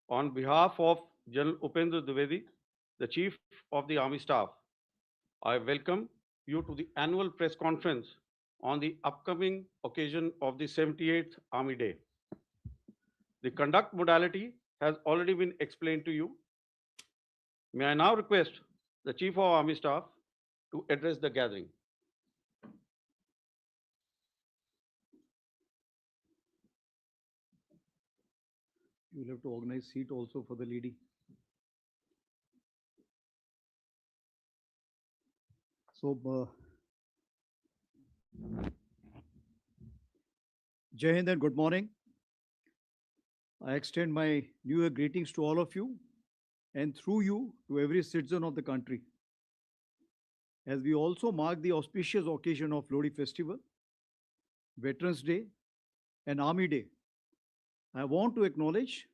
On behalf of General Upendra Dwivedi, the Chief of the Army Staff, I welcome you to the annual press conference on the upcoming occasion of the 78th Army Day. The conduct modality has already been explained to you. May I now request the Chief of Army Staff to address the gathering. You will have to organize seat also for the lady. So, Jai Hind and good morning. I extend my New Year greetings to all of you and through you to every citizen of the country. As we also mark the auspicious occasion of Lodi Festival, Veterans Day, and Army Day, I want to acknowledge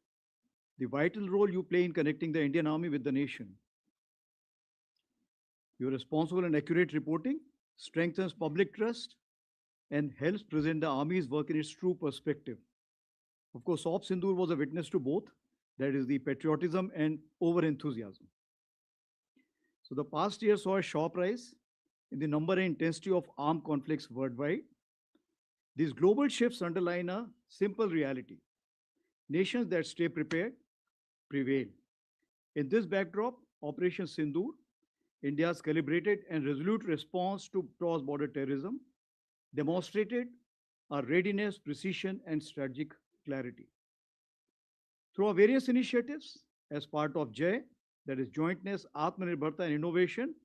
the vital role you play in connecting the Indian Army with the nation. Your responsible and accurate reporting strengthens public trust and helps present the Army's work in its true perspective. Of course, Op Sindoor was a witness to both, that is the patriotism and over-enthusiasm. So the past year saw a sharp rise in the number and intensity of armed conflicts worldwide. These global shifts underline a simple reality. Nations that stay prepared prevail. In this backdrop, Operation Sindoor, India's calibrated and resolute response to cross-border terrorism, demonstrated our readiness, precision, and strategic clarity. Through our various initiatives, as part of JAY, that is Jointness, Atmanirbharta and Innovation,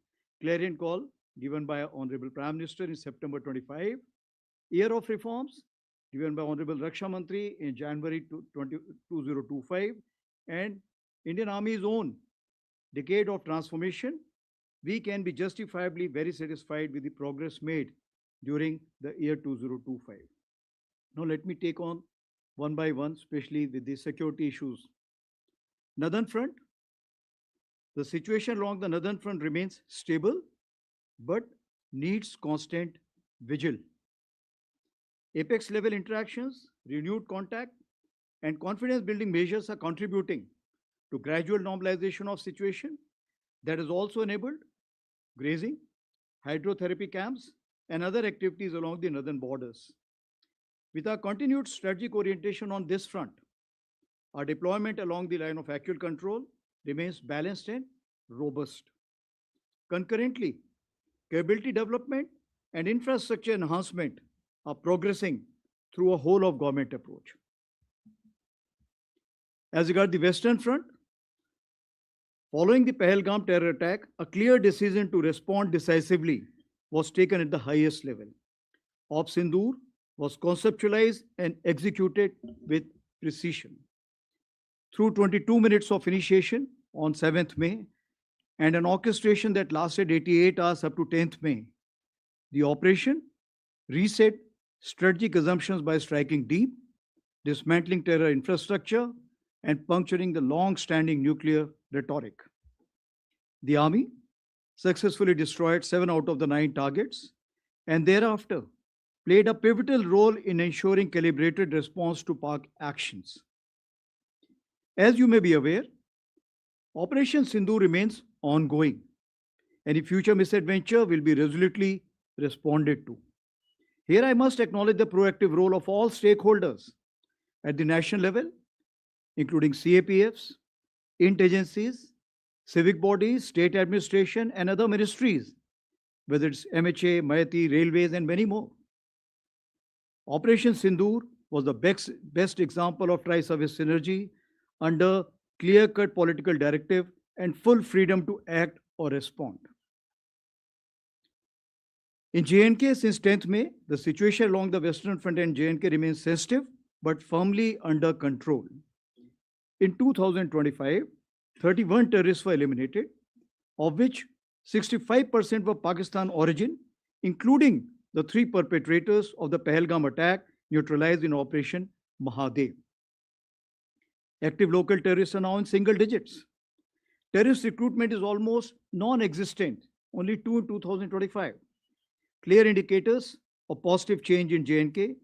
clarion call given by Honorable Prime Minister in September 25, Year of Reforms, given by Honorable Raksha Mantri in January 2025, and Indian Army's own decade of transformation, we can be justifiably very satisfied with the progress made during the year 2025. Now let me take on one by one, especially with the security issues. Northern Front. The situation along the Northern Front remains stable, but needs constant vigil. Apex level interactions, renewed contact, and confidence building measures are contributing to gradual normalization of situation that has also enabled grazing, hydrotherapy camps, and other activities along the northern borders. With our continued strategic orientation on this front, our deployment along the line of actual control remains balanced and robust. Concurrently, capability development and infrastructure enhancement are progressing through a whole of government approach. As regards the Western Front, following the Pahalgam terror attack, a clear decision to respond decisively was taken at the highest level. Op Sindoor was conceptualized and executed with precision. Through 22 minutes of initiation on 7th May and an orchestration that lasted 88 hours up to 10th May, the operation reset strategic assumptions by striking deep, dismantling terror infrastructure, and puncturing the long-standing nuclear rhetoric. The Army successfully destroyed 7 out of the 9 targets and thereafter played a pivotal role in ensuring calibrated response to PAK actions. As you may be aware, Operation Sindoor remains ongoing. Any future misadventure will be resolutely responded to. Here I must acknowledge the proactive role of all stakeholders at the national level, including CAPFs, int agencies, civic bodies, state administration, and other ministries, whether it's MHA, Mayati, Railways, and many more. Operation Sindoor was the best example of tri-service synergy under clear-cut political directive and full freedom to act or respond. In J&K, since 10th May, the situation along the Western Front and J&K remains sensitive but firmly under control. In 2025, 31 terrorists were eliminated, of which 65% were Pakistan origin, including the 3 perpetrators of the Pahalgam attack neutralized in Operation Mahadev. Active local terrorists are now in single digits. Terrorist recruitment is almost non-existent, only 2 in 2025. Clear indicators of positive change in J&K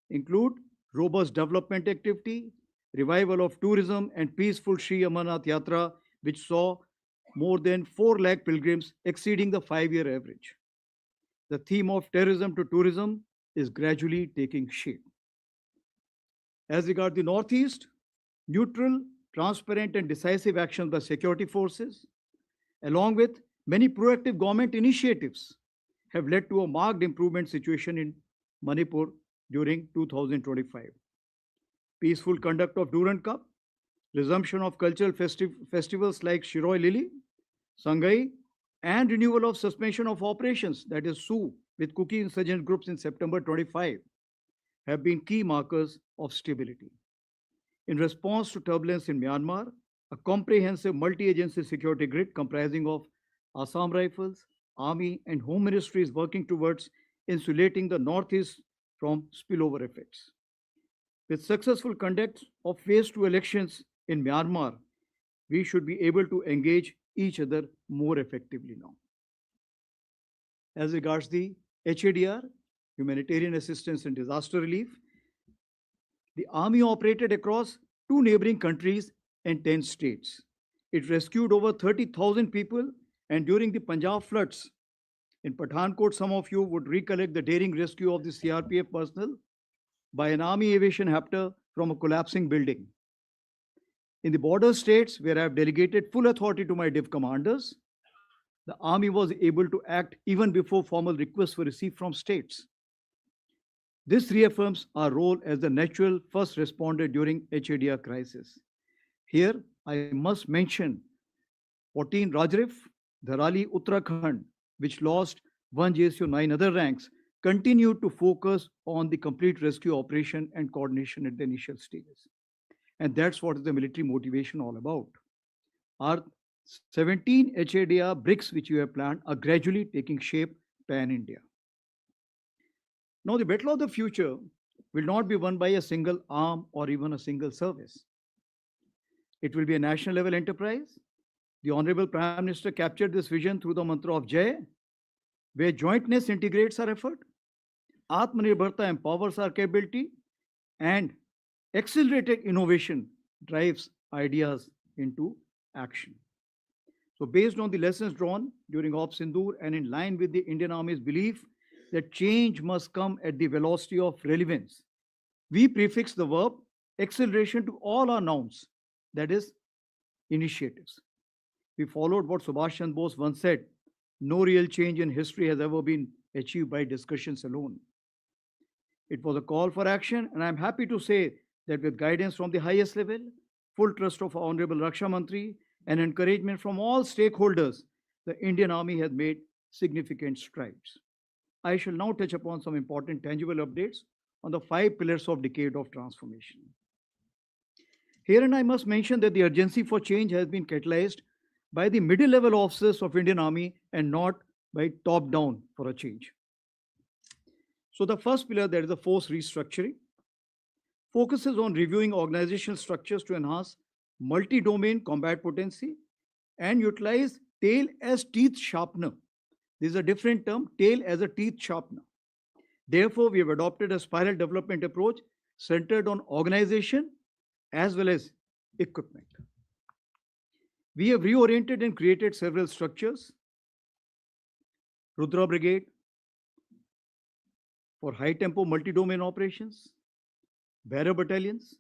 include robust development activity, revival of tourism, and peaceful Sri Amarnath Yatra, which saw more than 4 lakh pilgrims, exceeding the 5-year average. The theme of terrorism to tourism is gradually taking shape. As regards the Northeast, neutral, transparent, and decisive actions by security forces, along with many proactive government initiatives, have led to a marked improvement situation in Manipur during 2025. Peaceful conduct of Durand Cup, resumption of cultural festivals like Shiroi Lili, Sangai, and renewal of suspension of operations, that is SU, with Kuki insurgent groups in September 25, have been key markers of stability. In response to turbulence in Myanmar, a comprehensive multi-agency security grid comprising of Assam Rifles, Army, and Home Ministry is working towards insulating the Northeast from spillover effects. With successful conduct of phase 2 elections in Myanmar, we should be able to engage each other more effectively now. As regards the HADR, humanitarian assistance and disaster relief, the army operated across 2 neighboring countries and 10 states. It rescued over 30,000 people, and during the Punjab floods in Pathankot, some of you would recollect the daring rescue of the CRPF personnel by an army aviation helicopter from a collapsing building. In the border states, where I have delegated full authority to my div commanders, the army was able to act even before formal requests were received from states. This reaffirms our role as the natural first responder during HADR crisis. Here, I must mention 14 Rajrif, Dharali, Uttarakhand, which lost 1 JSU 9 other ranks, continued to focus on the complete rescue operation and coordination at the initial stages. And that's what is the military motivation all about. Our 17 HADR bricks which you have planned are gradually taking shape pan-India. Now, the battle of the future will not be won by a single arm or even a single service. It will be a national level enterprise. The Honorable Prime Minister captured this vision through the mantra of Jai, where jointness integrates our effort, Atmanirbharta empowers our capability, and accelerated innovation drives ideas into action. So, based on the lessons drawn during Op Sindoor and in line with the Indian Army's belief that change must come at the velocity of relevance, we prefix the verb acceleration to all our nouns, that is, initiatives. We followed what Subhash Chandra Bose once said: no real change in history has ever been achieved by discussions alone. It was a call for action, and I'm happy to say that with guidance from the highest level, full trust of our Honorable Raksha Mantri, and encouragement from all stakeholders, the Indian Army has made significant strides. I shall now touch upon some important tangible updates on the 5 pillars of decade of transformation. Here, and I must mention that the urgency for change has been catalyzed by the middle level officers of Indian Army and not by top down for a change. So the first pillar, that is the force restructuring, focuses on reviewing organizational structures to enhance multi-domain combat potency and utilize tail as teeth sharpener. This is a different term, tail as a teeth sharpener. Therefore, we have adopted a spiral development approach centered on organization as well as equipment. We have reoriented and created several structures. Rudra Brigade for high tempo multi-domain operations, Bearer battalions,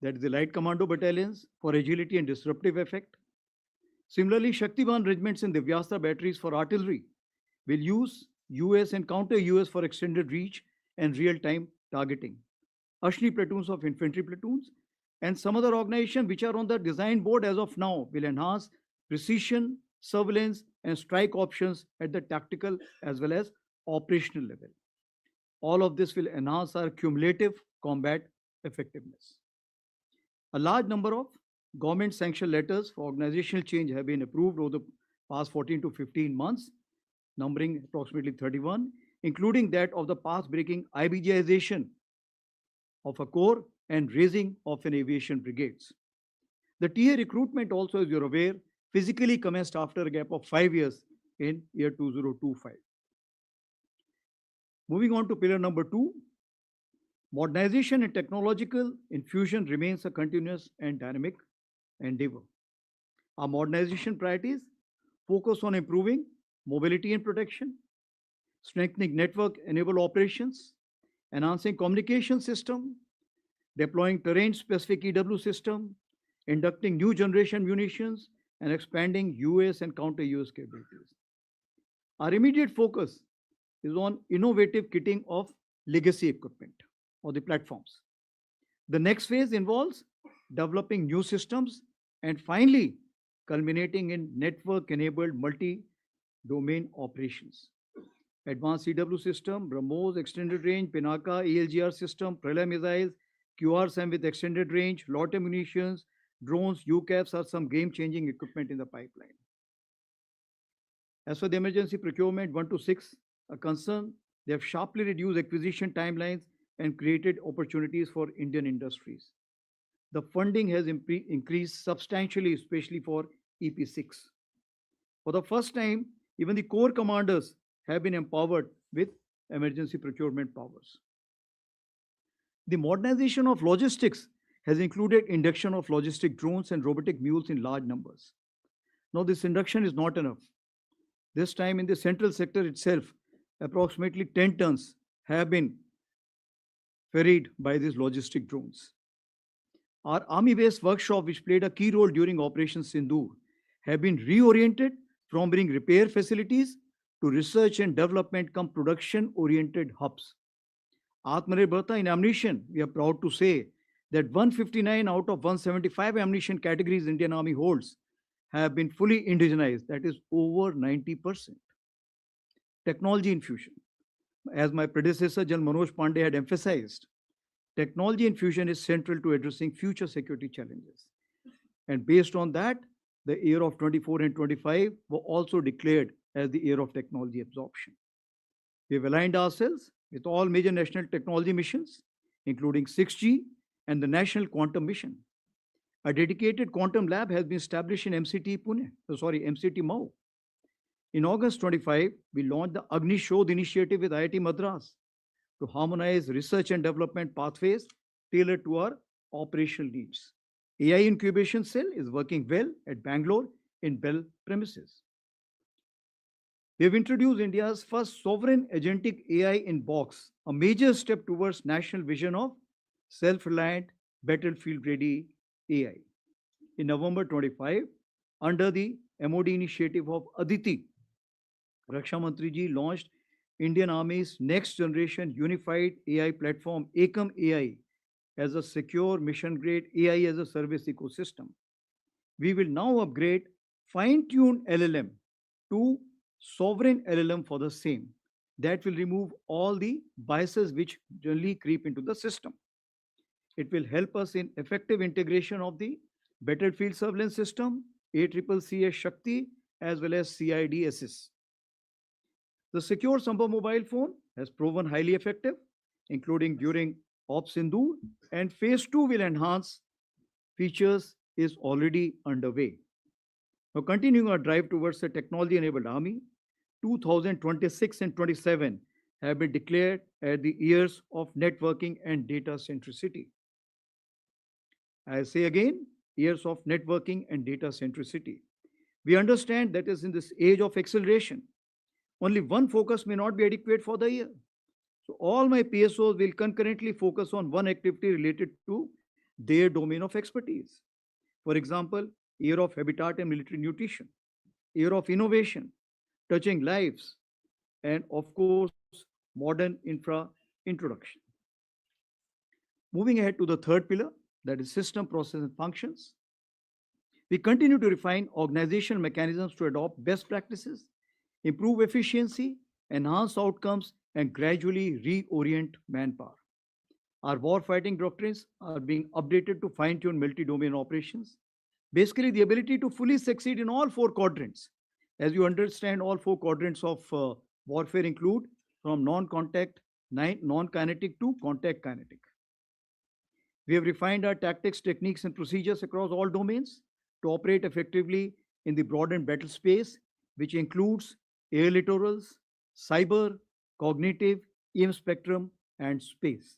that is the light commando battalions for agility and disruptive effect. Similarly, Shaktivan regiments and Divyastra batteries for artillery will use US and counter US for extended reach and real-time targeting. Ashni platoons of infantry platoons and some other organizations which are on the design board as of now will enhance precision, surveillance, and strike options at the tactical as well as operational level. All of this will enhance our cumulative combat effectiveness. A large number of government sanctioned letters for organizational change have been approved over the past 14 to 15 months, numbering approximately 31, including that of the path-breaking IBGization of a corps and raising of an aviation brigades. The TA recruitment also, as you're aware, physically commenced after a gap of 5 years in year 2025. Moving on to pillar number 2, Modernization and technological infusion remains a continuous and dynamic endeavor. Our modernization priorities focus on improving mobility and protection, strengthening network-enabled operations, enhancing communication system, deploying terrain-specific EW system, inducting new generation munitions, and expanding US and counter-US capabilities. Our immediate focus is on innovative kitting of legacy equipment or the platforms. The next phase involves developing new systems and finally culminating in network-enabled multi-domain operations. Advanced CW system, BrahMos, extended range, Pinaka, ELGR system, Pralay missiles, QRSAM with extended range, Lotte munitions, drones, UCAVs are some game-changing equipment in the pipeline. As for the emergency procurement 1 to 6 are concerned, they have sharply reduced acquisition timelines and created opportunities for Indian industries. The funding has increased substantially, especially for EP6. For the first time, even the core commanders have been empowered with emergency procurement powers. The modernization of logistics has included induction of logistic drones and robotic mules in large numbers. Now, this induction is not enough. This time in the central sector itself, approximately 10 tons have been ferried by these logistic drones. Our army-based workshop, which played a key role during Operation Sindoor, have been reoriented from being repair facilities to research and development come production-oriented hubs. Atmanirbharta in ammunition, we are proud to say that 159 out of 175 ammunition categories Indian Army holds have been fully indigenized, that is over 90%. Technology infusion. As my predecessor, General Manoj Pandey, had emphasized, technology infusion is central to addressing future security challenges. And based on that, the year of 24 and 25 were also declared as the year of technology absorption. We have aligned ourselves with all major national technology missions, including 6G and the National Quantum Mission. A dedicated quantum lab has been established in MCT Mau. In August 25, we launched the Agni Shodh initiative with IIT Madras to harmonize research and development pathways tailored to our operational needs. AI incubation cell is working well at Bangalore in Bell premises. We have introduced India's first sovereign agentic AI in box, a major step towards national vision of self-reliant, battlefield-ready AI. In November 25, under the MOD initiative of Aditi, Raksha Mantri ji launched Indian Army's next generation unified AI platform, Ekam AI, as a secure mission-grade AI as a service ecosystem. We will now upgrade fine-tuned LLM to sovereign LLM for the same. That will remove all the biases which generally creep into the system. It will help us in effective integration of the battlefield surveillance system, ACCCS Shakti, as well as CIDSS. The secure Samba mobile phone has proven highly effective, including during Op Sindoor, and phase 2 will enhance features is already underway. Now, continuing our drive towards a technology-enabled army, 2026 and 27 have been declared as the years of networking and data centricity. I say again, years of networking and data centricity. We understand that is in this age of acceleration, only one focus may not be adequate for the year. So all my PSOs will concurrently focus on one activity related to their domain of expertise. For example, year of habitat and military nutrition, year of innovation, touching lives, and of course, modern infra introduction. Moving ahead to the third pillar, that is system, process, and functions. We continue to refine organizational mechanisms to adopt best practices, improve efficiency, enhance outcomes, and gradually reorient manpower. Our warfighting doctrines are being updated to fine-tune multi-domain operations. Basically, the ability to fully succeed in all four quadrants. As you understand, all four quadrants of warfare include from non-contact, non-kinetic to contact kinetic. We have refined our tactics, techniques, and procedures across all domains to operate effectively in the broadened battle space, which includes air littorals, cyber, cognitive, EM spectrum, and space.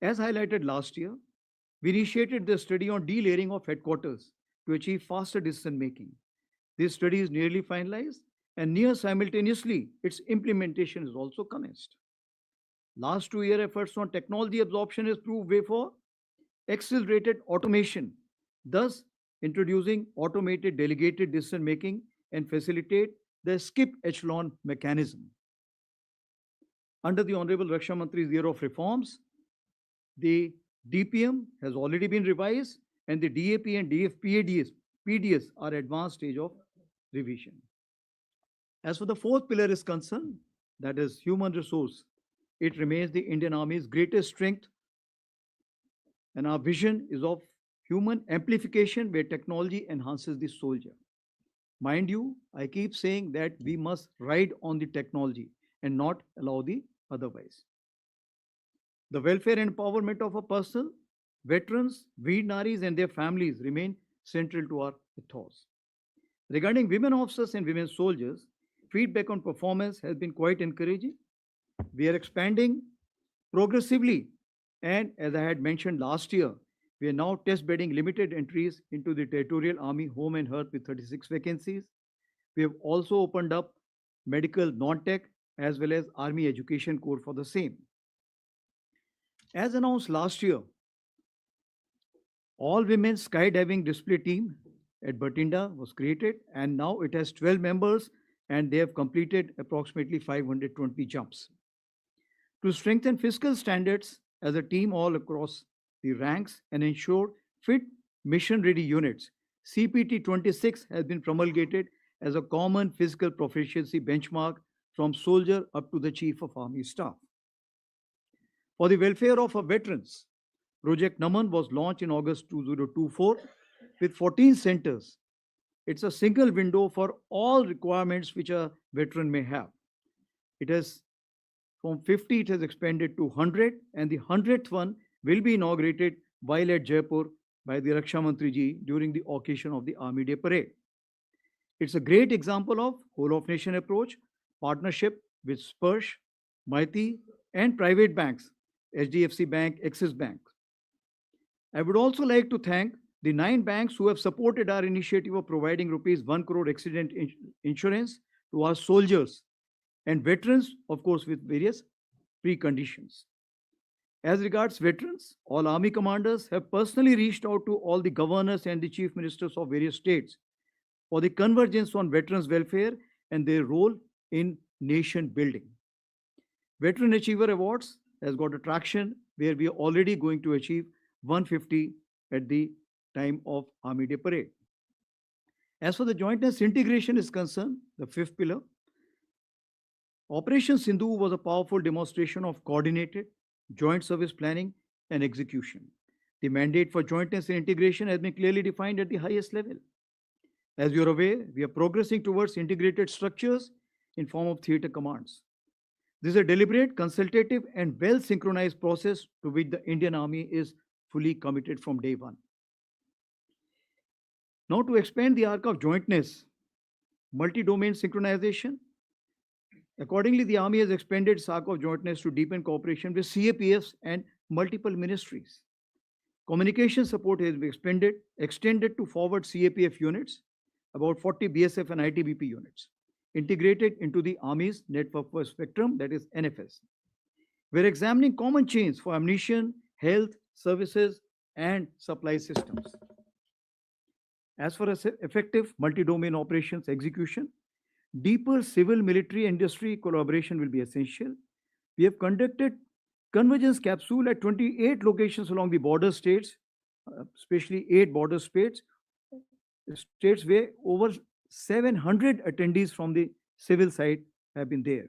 As highlighted last year, we initiated the study on delayering of headquarters to achieve faster decision making. This study is nearly finalized, and near simultaneously, its implementation is also commenced. Last 2 year efforts on technology absorption has proved way for accelerated automation, thus introducing automated delegated decision making and facilitate the skip echelon mechanism. Under the Honorable Raksha Mantri's year of reforms, the DPM has already been revised and the DAP and PDS are advanced stage of revision. As for the fourth pillar is concerned, that is human resource, it remains the Indian Army's greatest strength, and our vision is of human amplification where technology enhances the soldier. Mind you, I keep saying that we must ride on the technology and not allow the otherwise. The welfare and empowerment of a person, veterans, Veer Naris, and their families remain central to our ethos. Regarding women officers and women soldiers, feedback on performance has been quite encouraging. We are expanding progressively, and as I had mentioned last year, we are now test bedding limited entries into the Territorial Army Home and Hearth with 36 vacancies. We have also opened up medical non-tech as well as Army Education Corps for the same. As announced last year, all women skydiving display team at Batinda was created, and now it has 12 members and they have completed approximately 520 jumps. To strengthen fiscal standards as a team all across the ranks and ensure fit mission ready units, CPT 26 has been promulgated as a common physical proficiency benchmark from soldier up to the Chief of Army Staff. For the welfare of our veterans, Project Naman was launched in August 2024 with 14 centers. It's a single window for all requirements which a veteran may have. It has from 50, it has expanded to 100, and the 100th one will be inaugurated while at Jaipur by the Raksha Mantri ji during the occasion of the Army Day Parade. It's a great example of whole of nation approach, partnership with Spursh, Maiti, and private banks, HDFC Bank, Axis Bank. I would also like to thank the 9 banks who have supported our initiative of providing rupees 1 crore accident insurance to our soldiers and veterans, of course, with various preconditions. As regards veterans, all army commanders have personally reached out to all the governors and the chief ministers of various states for the convergence on veterans' welfare and their role in nation building. Veteran Achiever Awards has got a traction where we are already going to achieve 150 at the time of Army Day Parade. As for the jointness integration is concerned, the fifth pillar, Operation Sindoor was a powerful demonstration of coordinated joint service planning and execution. The mandate for jointness and integration has been clearly defined at the highest level. As you are aware, we are progressing towards integrated structures in form of theater commands. This is a deliberate, consultative, and well-synchronized process to which the Indian Army is fully committed from day one. Now, to expand the arc of jointness, multi-domain synchronization, accordingly, the Army has expanded its arc of jointness to deepen cooperation with CAPFs and multiple ministries. Communication support has been extended to forward CAPF units, about 40 BSF and ITBP units, integrated into the Army's network for spectrum, that is NFS. We're examining common chains for ammunition, health, services, and supply systems. As for effective multi-domain operations execution, deeper civil military industry collaboration will be essential. We have conducted convergence capsule at 28 locations along the border states, especially 8 border states where over 700 attendees from the civil side have been there.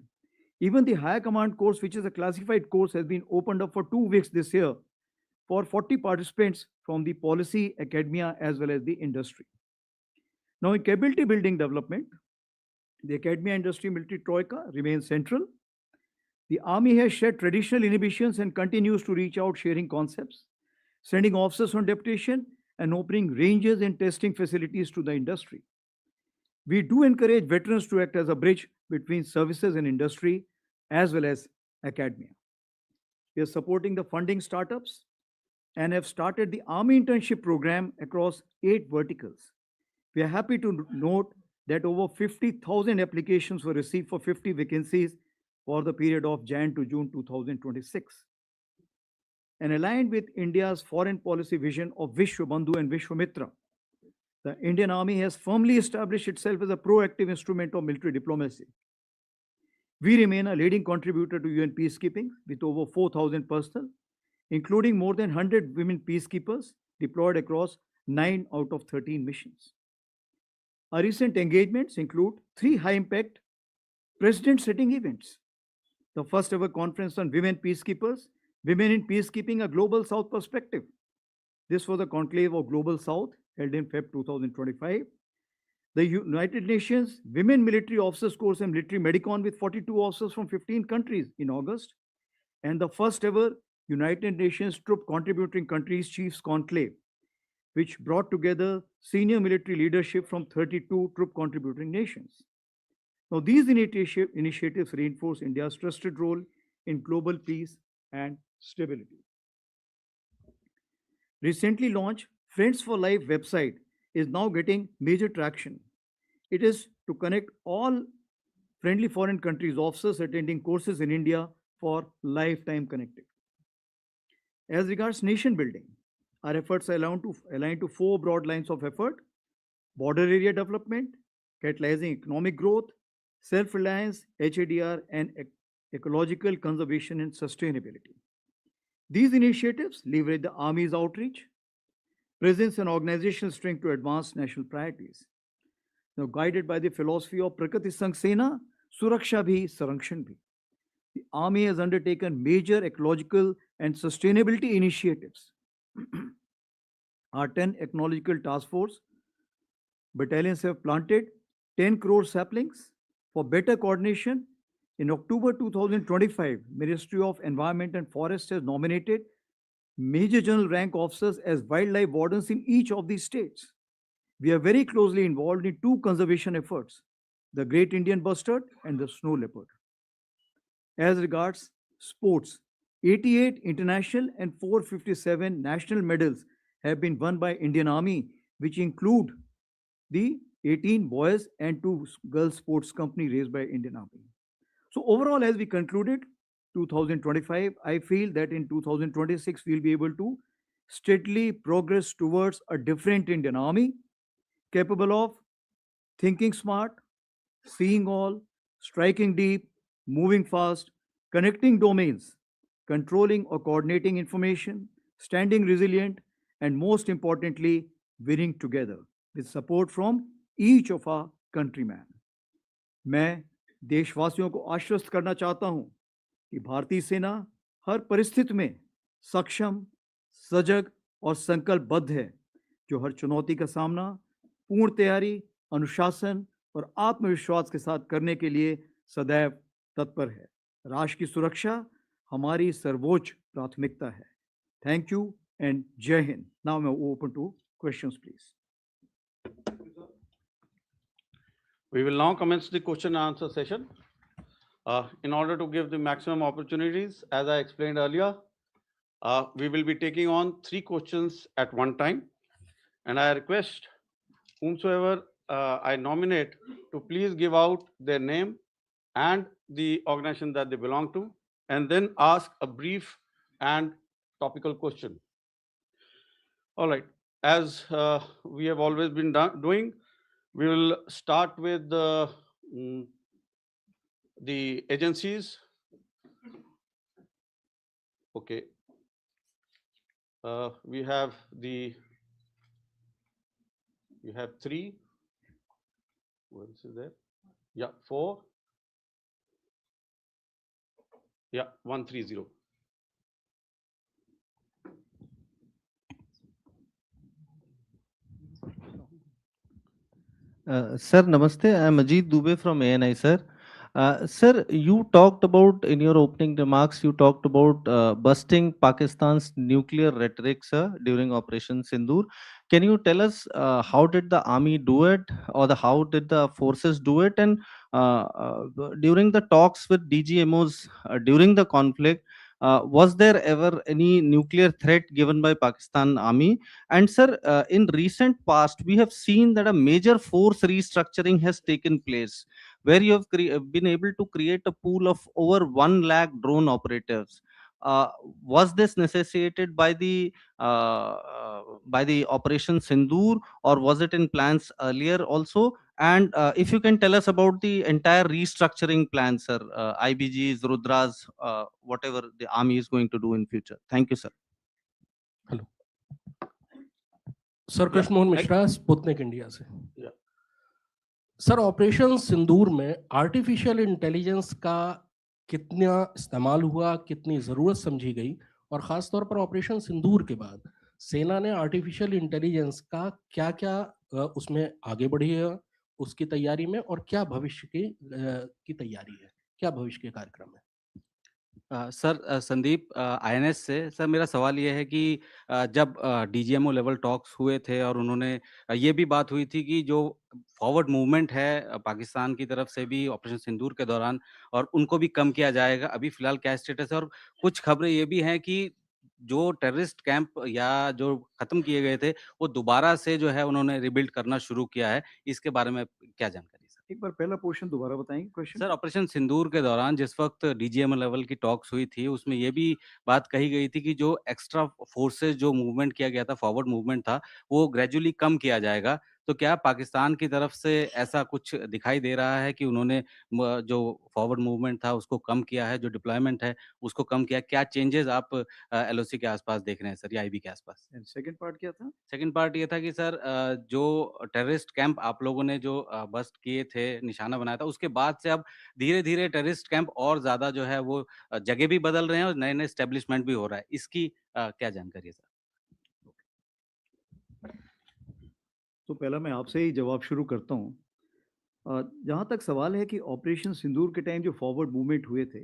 Even the higher command course, which is a classified course, has been opened up for 2 weeks this year for 40 participants from the policy, academia, as well as the industry. Now, in capability building development, the academia industry military troika remains central. The Army has shed traditional inhibitions and continues to reach out sharing concepts, sending officers on deputation, and opening ranges and testing facilities to the industry. We do encourage veterans to act as a bridge between services and industry as well as academia. We are supporting the funding startups and have started the Army internship program across 8 verticals. We are happy to note that over 50,000 applications were received for 50 vacancies for the period of Jan to June 2026. And aligned with India's foreign policy vision of Vishwabandhu and Vishwamitra, the Indian Army has firmly established itself as a proactive instrument of military diplomacy. We remain a leading contributor to UN peacekeeping with over 4,000 personnel, including more than 100 women peacekeepers deployed across 9 out of 13 missions. Our recent engagements include 3 high impact president setting events: the first ever conference on women peacekeepers, Women in Peacekeeping, a Global South Perspective. This was the conclave of Global South held in Feb 2025. The United Nations Women Military Officers Course and Military Medicon with 42 officers from 15 countries in August, and the first ever United Nations Troop Contributing Countries Chiefs Conclave, which brought together senior military leadership from 32 troop contributing nations. Now, these initiatives reinforce India's trusted role in global peace and stability. Recently launched Friends for Life website is now getting major traction. It is to connect all friendly foreign countries officers attending courses in India for lifetime connectivity. As regards nation building, our efforts are aligned to 4 broad lines of effort: border area development, catalyzing economic growth, self-reliance, HADR, and ecological conservation and sustainability. These initiatives leverage the Army's outreach, presence, and organizational strength to advance national priorities. Now, guided by the philosophy of Prakriti Sang Sena, Suraksha Bhi, Sarakshan Bhi, the Army has undertaken major ecological and sustainability initiatives. Our 10 ecological task force battalions have planted 10 crore saplings for better coordination. In October 2025, Ministry of Environment and Forest has nominated Major General rank officers as wildlife wardens in each of these states. We are very closely involved in 2 conservation efforts: the Great Indian Bustard and the Snow Leopard. As regards sports, 88 international and 457 national medals have been won by Indian Army, which include the 18 boys and 2 girls sports company raised by Indian Army. So overall, as we concluded 2025, I feel that in 2026 we'll be able to steadily progress towards a different Indian Army, capable of thinking smart, seeing all, striking deep, moving fast, connecting domains, controlling or coordinating information, standing resilient, and most importantly, winning together with support from each of our countrymen. मैं देशवासियों को आश्वस्त करना चाहता हूं कि भारतीय सेना हर परिस्थिति में सक्षम, सजग और संकल्पबद्ध है, जो हर चुनौती का सामना पूर्ण तैयारी, अनुशासन और आत्मविश्वास के साथ करने के लिए सदैव तत्पर है। राष्ट्र की सुरक्षा हमारी सर्वोच्च प्राथमिकता है। थैंक यू एंड जय हिंद। नाउ मैं open two questions please. We will now commence the question and answer session. In order to give the maximum opportunities, as I explained earlier, we will be taking on 3 questions at one time. And I request whomsoever I nominate to please give out their name and the organization that they belong to, and then ask a brief and topical question. All right. As we have always been doing, we will start with the agencies. Okay. We have 3. What is there? Yeah, 4. Yeah, 130. Sir, Namaste. I am Ajit Dubey from ANI, sir. Sir, you talked about, in your opening remarks, you talked about busting Pakistan's nuclear rhetoric, sir, during Operation Sindoor. Can you tell us how did the army do it, or how did the forces do it? And during the talks with DGMOs during the conflict, Was there ever any nuclear threat given by Pakistan Army? And sir, in recent past, we have seen that a major force restructuring has taken place, where you have been able to create a pool of over 1 lakh drone operators. Uh, was this necessitated by the Operation Sindoor, or was it in plans earlier also? And if you can tell us about the entire restructuring plan, sir, IBGs, Rudras, whatever the army is going to do in future. Thank you, sir. Hello sir, Krishna Mohan Mishra, Sputnik India से। Sir, operation सिंदूर में artificial intelligence का कितना इस्तेमाल हुआ, कितनी ज़रूरत समझी गई, और ख़ास तौर पर ऑपरेशन सिंदूर के बाद सेना ने आर्टिफिशियल इंटेलिजेंस का क्या क्या उसमें आगे बढ़ी है उसकी तैयारी में, और क्या भविष्य की तैयारी है, क्या भविष्य के कार्यक्रम है? सर, संदीप आईएनएस से। सर, मेरा सवाल ये है कि जब डीजीएमओ लेवल टॉक्स हुए थे और उन्होंने ये भी बात हुई थी कि जो फॉरवर्ड मूवमेंट है पाकिस्तान की तरफ से भी ऑपरेशन सिंदूर के दौरान, और उनको भी कम किया जाएगा, अभी फिलहाल क्या स्टेटस है? और कुछ खबरें ये भी हैं कि जो टेररिस्ट कैंप या जो खत्म किए गए थे वो दोबारा से जो है उन्होंने रिबिल्ड करना शुरू किया है, इसके बारे में क्या जानकारी? एक बार पहला पोर्शन दोबारा बताएंगे क्वेश्चन। सर, ऑपरेशन सिंदूर के दौरान जिस वक्त डीजीएम लेवल की टॉक्स हुई थी, उसमें ये भी बात कही गई थी कि जो एक्स्ट्रा फोर्सेस जो मूवमेंट किया गया था, फॉरवर्ड मूवमेंट था, वो ग्रेजुअली कम किया जाएगा। तो क्या पाकिस्तान की तरफ से ऐसा कुछ दिखाई दे रहा है कि उन्होंने जो फॉरवर्ड मूवमेंट था उसको कम किया है, जो डिप्लॉयमेंट है उसको कम किया? क्या चेंजेस आप एलओसी के आसपास देख रहे हैं सर, या आईबी के आसपास? सेकंड पार्ट क्या था? सेकंड पार्ट ये था कि सर जो टेररिस्ट कैंप आप लोगों ने जो बस्ट किए थे, निशाना बनाया था, उसके बाद से अब धीरे-धीरे टेररिस्ट कैंप और ज़्यादा जो है वो जगह भी बदल रहे हैं और नए-नए एस्टेब्लिशमेंट भी हो रहा है। इसकी क्या जानकारी है सर? तो पहला मैं आपसे ही जवाब शुरू करता हूँ। जहाँ तक सवाल है कि ऑपरेशन सिंदूर के टाइम जो फॉरवर्ड मूवमेंट हुए थे,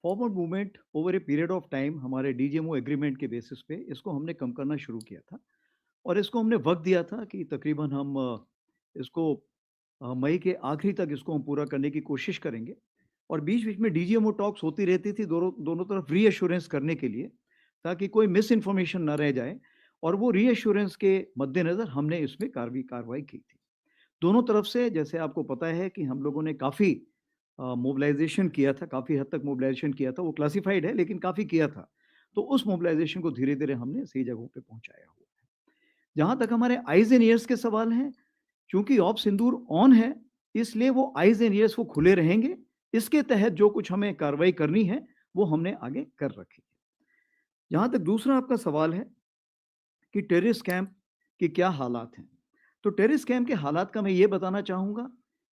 forward movement over a period of time हमारे डीजीएमओ एग्रीमेंट के बेसिस पे इसको हमने कम करना शुरू किया था, और इसको हमने वक्त दिया था कि तकरीबन हम इसको मई के आखिरी तक इसको हम पूरा करने की कोशिश करेंगे। और बीच बीच में डीजीएमओ टॉक्स होती रहती थी दोनों तरफ रीअश्योरेंस करने के लिए, ताकि कोई मिस इन्फॉर्मेशन ना रह जाए, और वो रीअश्योरेंस के मद्देनज़र हमने इसमें कार्रवाई की थी दोनों तरफ से। जैसे आपको पता है कि हम लोगों ने काफ़ी मोबिलाइजेशन किया था, काफ़ी हद तक मोबिलाइजेशन किया था, वो क्लासिफाइड है लेकिन काफ़ी किया था। तो उस मोबिलाइजेशन को धीरे धीरे हमने सही जगहों पे पहुंचाया हुआ है। जहाँ तक हमारे आइज एंड ईयर्स के सवाल हैं, चूंकि ऑप सिंदूर ऑन है, इसलिए वो आइज एंड ईयर्स वो खुले रहेंगे। इसके तहत जो कुछ हमें कार्रवाई करनी है वो हमने आगे कर रखी है। जहाँ तक दूसरा आपका सवाल है कि टेररिस्ट कैंप के क्या हालात हैं, तो टेररिस्ट कैंप के हालात का मैं ये बताना चाहूँगा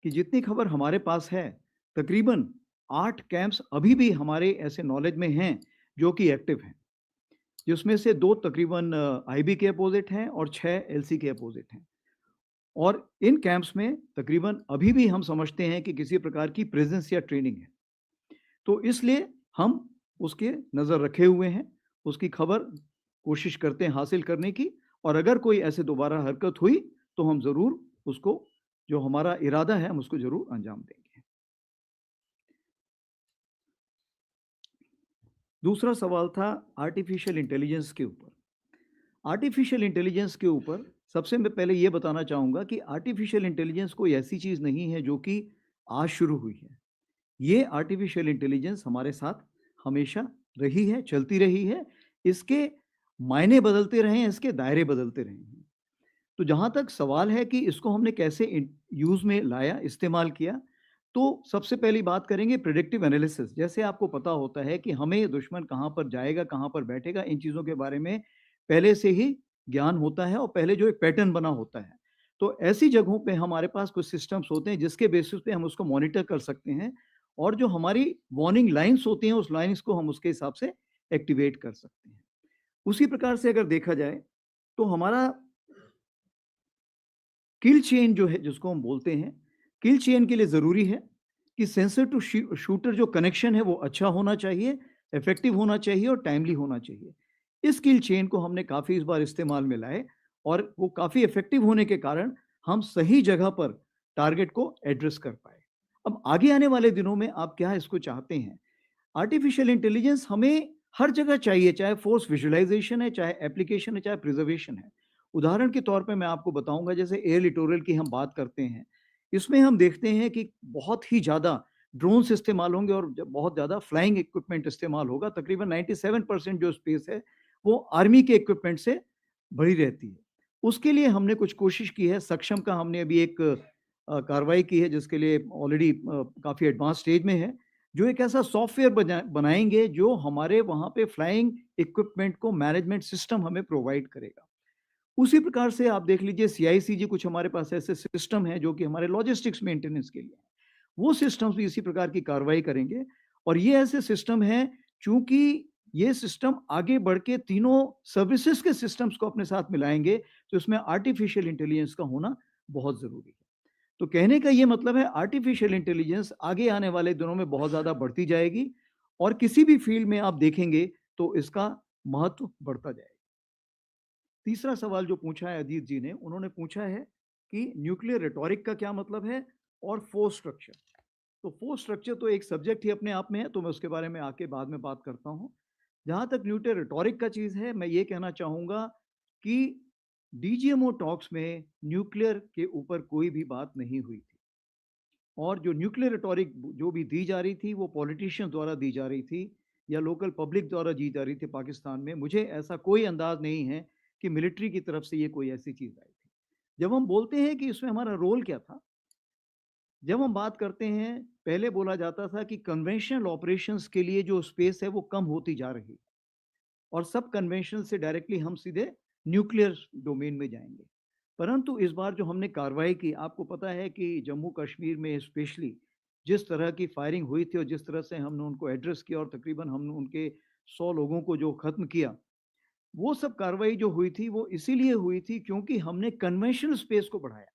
कि जितनी खबर हमारे पास है, तकरीबन 8 कैंप्स अभी भी हमारे ऐसे नॉलेज में हैं जो कि एक्टिव हैं, जिसमें से 2 तकरीबन आईबी के अपोजिट हैं और 6 एलसी के अपोजिट हैं। और इन कैंप्स में तकरीबन अभी भी हम समझते हैं कि किसी प्रकार की प्रेजेंस या ट्रेनिंग है, तो इसलिए हम उसके नज़र रखे हुए हैं, उसकी खबर कोशिश करते हैं हासिल करने की, और अगर कोई ऐसे दोबारा हरकत हुई तो हम ज़रूर उसको, जो हमारा इरादा है, हम उसको ज़रूर अंजाम देंगे। दूसरा सवाल था आर्टिफिशियल इंटेलिजेंस के ऊपर। आर्टिफिशियल इंटेलिजेंस के ऊपर सबसे मैं पहले ये बताना चाहूँगा कि आर्टिफिशियल इंटेलिजेंस कोई ऐसी चीज़ नहीं है जो कि आज शुरू हुई है। ये आर्टिफिशियल इंटेलिजेंस हमारे साथ हमेशा रही है, चलती रही है। इसके मायने बदलते रहे हैं, इसके दायरे बदलते रहे हैं। तो जहाँ तक सवाल है कि इसको हमने कैसे यूज़ में लाया, इस्तेमाल किया, तो सबसे पहली बात करेंगे प्रेडिक्टिव एनालिसिस। जैसे आपको पता होता है कि हमें दुश्मन कहाँ पर जाएगा, कहाँ पर बैठेगा, इन चीज़ों के बारे में पहले से ही ज्ञान होता है, और पहले जो एक पैटर्न बना होता है। तो ऐसी जगहों पे हमारे पास कुछ सिस्टम्स होते हैं जिसके बेसिस पे हम उसको मॉनिटर कर सकते हैं, और जो हमारी वार्निंग लाइन्स होती हैं, उस लाइन्स को हम उसके हिसाब से एक्टिवेट कर सकते हैं। उसी प्रकार से अगर देखा जाए तो हमारा किल चेन जो है, जिसको हम बोलते हैं, किल चेन के लिए ज़रूरी है कि सेंसर टू शूटर जो कनेक्शन है वो अच्छा होना चाहिए, इफेक्टिव होना चाहिए और टाइमली होना चाहिए। इस किल चेन को हमने काफ़ी इस बार इस्तेमाल में लाए, और वो काफ़ी इफेक्टिव होने के कारण हम सही जगह पर टारगेट को एड्रेस कर पाए। अब आगे आने वाले दिनों में आप क्या इसको चाहते हैं? आर्टिफिशियल इंटेलिजेंस हमें हर जगह चाहिए, चाहे फोर्स विजुअलाइजेशन है, चाहे एप्लीकेशन है, चाहे प्रिजर्वेशन है। उदाहरण के तौर पे मैं आपको बताऊंगा, जैसे एयर लिटोरल की हम बात करते हैं, इसमें हम देखते हैं कि बहुत ही ज़्यादा ड्रोन्स इस्तेमाल होंगे और बहुत ज़्यादा फ्लाइंग इक्विपमेंट इस्तेमाल होगा। तकरीबन 97% जो स्पेस है वो आर्मी के इक्विपमेंट से भरी रहती है। उसके लिए हमने कुछ कोशिश की है। सक्षम का हमने अभी एक कार्रवाई की है, जिसके लिए ऑलरेडी काफ़ी एडवांस स्टेज में है, जो एक ऐसा सॉफ्टवेयर बनाएंगे जो हमारे वहाँ पे फ्लाइंग इक्विपमेंट को मैनेजमेंट सिस्टम हमें प्रोवाइड करेगा। उसी प्रकार से आप देख लीजिए CICG, कुछ हमारे पास ऐसे सिस्टम हैं जो कि हमारे लॉजिस्टिक्स मेंटेनेंस के लिए, वो सिस्टम्स भी इसी प्रकार की कार्रवाई करेंगे। और ये ऐसे सिस्टम हैं, चूंकि ये सिस्टम आगे बढ़ के तीनों सर्विसेज के सिस्टम्स को अपने साथ मिलाएंगे, तो इसमें आर्टिफिशियल इंटेलिजेंस का होना बहुत जरूरी है। तो कहने का ये मतलब है, आर्टिफिशियल इंटेलिजेंस आगे आने वाले दिनों में बहुत ज्यादा बढ़ती जाएगी और किसी भी फील्ड में आप देखेंगे तो इसका महत्व बढ़ता जाएगा। तीसरा सवाल जो पूछा है अजीत जी ने, उन्होंने पूछा है कि न्यूक्लियर रेटोरिक का क्या मतलब है और फोर्स स्ट्रक्चर। तो फोर्स स्ट्रक्चर तो एक सब्जेक्ट ही अपने आप में है, तो मैं उसके बारे में आके बाद में बात करता हूँ। जहाँ तक न्यूक्लियर रेटोरिक का चीज़ है, मैं ये कहना चाहूँगा कि DGMO टॉक्स में न्यूक्लियर के ऊपर कोई भी बात नहीं हुई थी, और जो न्यूक्लियर रेटोरिक जो भी दी जा रही थी वो पॉलिटिशियन द्वारा दी जा रही थी या लोकल पब्लिक द्वारा दी जा रही थी पाकिस्तान में। मुझे ऐसा कोई अंदाज नहीं है कि मिलिट्री की तरफ से ये कोई ऐसी चीज़ आई थी। जब हम बोलते हैं कि इसमें हमारा रोल क्या था, जब हम बात करते हैं, पहले बोला जाता था कि कन्वेंशनल ऑपरेशंस के लिए जो स्पेस है वो कम होती जा रही, और सब कन्वेंशनल से डायरेक्टली हम सीधे न्यूक्लियर डोमेन में जाएंगे। परंतु इस बार जो हमने कार्रवाई की, आपको पता है कि जम्मू कश्मीर में स्पेशली जिस तरह की फायरिंग हुई थी और जिस तरह से हमने उनको एड्रेस किया और तकरीबन हमने उनके 100 लोगों को जो खत्म किया, वो सब कार्रवाई जो हुई थी वो इसीलिए हुई थी क्योंकि हमने कन्वेंशनल स्पेस को बढ़ाया।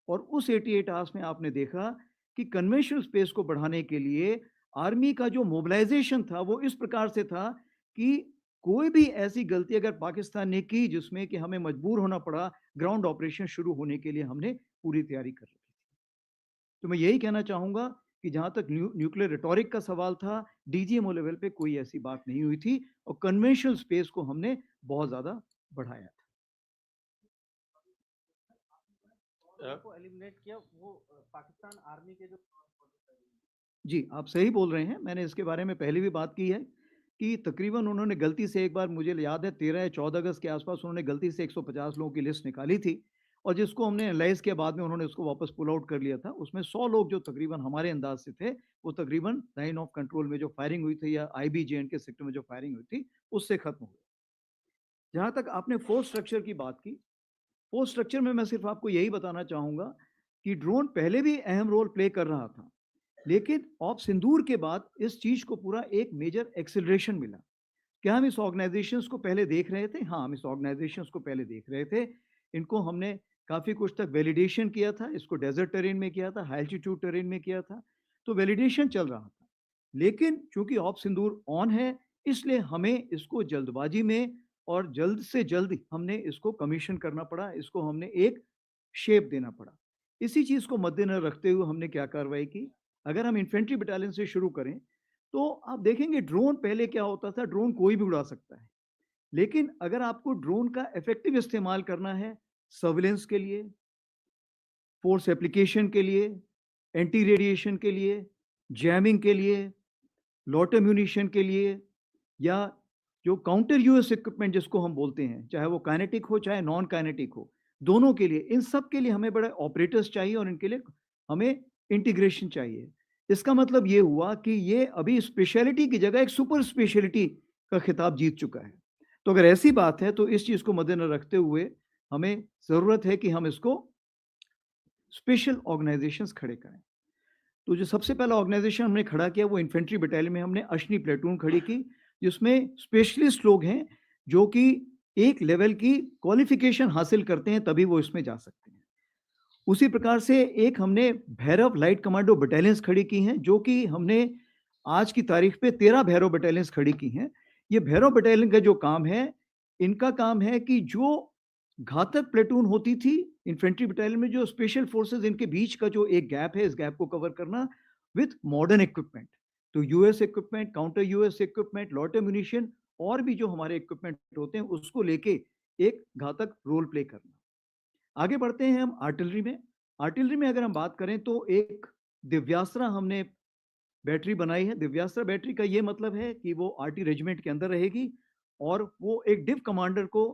और उस 88 आवर्स में आपने देखा कि कन्वेंशनल स्पेस को बढ़ाने के लिए आर्मी का जो मोबिलाइजेशन था वो इस प्रकार से था कि कोई भी ऐसी गलती अगर पाकिस्तान ने की जिसमें कि हमें मजबूर होना पड़ा ग्राउंड ऑपरेशन शुरू होने के लिए, हमने पूरी तैयारी कर रखी थी। तो मैं यही कहना चाहूंगा कि जहां तक न्यूक्लियर रिटोरिक का सवाल था, DGMO लेवल पे कोई ऐसी बात नहीं हुई थी और कन्वेंशनल स्पेस को हमने बहुत ज्यादा बढ़ाया था। को एलिमिनेट किया वो पाकिस्तान आर्मी के जो जी, आप सही बोल रहे हैं। मैंने इसके बारे में पहले भी बात की है कि तकरीबन उन्होंने गलती से एक बार, मुझे याद है 13 या 14 अगस्त के आसपास, उन्होंने गलती से 150 लोगों की लिस्ट निकाली थी और जिसको हमने एनालाइज किया बाद में, उन्होंने उसको वापस पुल आउट कर लिया था। उसमें 100 लोग जो तकरीबन हमारे अंदाज से थे, वो तकरीबन लाइन ऑफ कंट्रोल में जो फायरिंग हुई थी या IBJN के सेक्टर में जो फायरिंग हुई थी उससे खत्म हुई। जहाँ तक आपने फोर्स स्ट्रक्चर की बात की, फोर्स स्ट्रक्चर में मैं सिर्फ आपको यही बताना चाहूँगा कि ड्रोन पहले भी अहम रोल प्ले कर रहा था, लेकिन ऑफ सिंदूर के बाद इस चीज को पूरा एक मेजर एक्सेलरेशन मिला। क्या हम इस ऑर्गेनाइजेशंस को पहले देख रहे थे? हाँ, हम इस ऑर्गेनाइजेशंस को पहले देख रहे थे। इनको हमने काफी कुछ तक वैलिडेशन किया था, इसको डेजर्ट टेरेन में किया था, हाई एल्टीट्यूड टेरेन में किया था, तो वैलिडेशन चल रहा था। लेकिन चूंकि ऑफ सिंदूर ऑन है, इसलिए हमें इसको जल्दबाजी में और जल्द से जल्द हमने इसको कमीशन करना पड़ा, इसको हमने एक शेप देना पड़ा। इसी चीज को मद्देनजर रखते हुए हमने क्या कार्रवाई की, अगर हम इन्फेंट्री बटालियन से शुरू करें तो आप देखेंगे ड्रोन पहले क्या होता था, ड्रोन कोई भी उड़ा सकता है, लेकिन अगर आपको ड्रोन का इफेक्टिव इस्तेमाल करना है सर्विलेंस के लिए, फोर्स एप्लीकेशन के लिए, एंटी रेडिएशन के लिए, जैमिंग के लिए, लॉट म्यूनिशन के लिए, या जो काउंटर यूएस इक्विपमेंट जिसको हम बोलते हैं, चाहे वो काइनेटिक हो चाहे नॉन काइनेटिक हो, दोनों के लिए, इन सब के लिए हमें बड़े ऑपरेटर्स चाहिए और इनके लिए हमें इंटीग्रेशन चाहिए। इसका मतलब ये हुआ कि ये अभी स्पेशलिटी की जगह एक सुपर स्पेशलिटी का खिताब जीत चुका है। तो अगर ऐसी बात है तो इस चीज को मद्देनजर रखते हुए हमें जरूरत है कि हम इसको स्पेशल ऑर्गेनाइजेशंस खड़े करें। तो जो सबसे पहला ऑर्गेनाइजेशन हमने खड़ा किया वो इन्फेंट्री बटालियन में हमने अशनी प्लेटून खड़ी की, जिसमें स्पेशलिस्ट लोग हैं जो कि एक लेवल की क्वालिफिकेशन हासिल करते हैं, तभी वो इसमें जा सकते हैं। उसी प्रकार से एक हमने भैरव लाइट कमांडो बटालियंस खड़ी की हैं, जो कि हमने आज की तारीख पे 13 भैरव बटालियंस खड़ी की हैं। ये भैरव बटालियन का जो काम है, इनका काम है कि जो घातक प्लेटून होती थी इन्फेंट्री बटालियन में, जो स्पेशल फोर्सेस, इनके बीच का जो एक गैप है, इस गैप को कवर करना विथ मॉडर्न इक्विपमेंट। तो US equipment, counter UAS equipment, lot ammunition और भी जो हमारे इक्विपमेंट होते हैं उसको लेके एक घातक रोल प्ले करना। आगे बढ़ते हैं हम आर्टिलरी में। आर्टिलरी में अगर हम बात करें तो एक दिव्यास्त्र हमने बैटरी बनाई है। दिव्यास्त्र बैटरी का ये मतलब है कि वो आरटी रेजिमेंट के अंदर रहेगी और वो एक डिव कमांडर को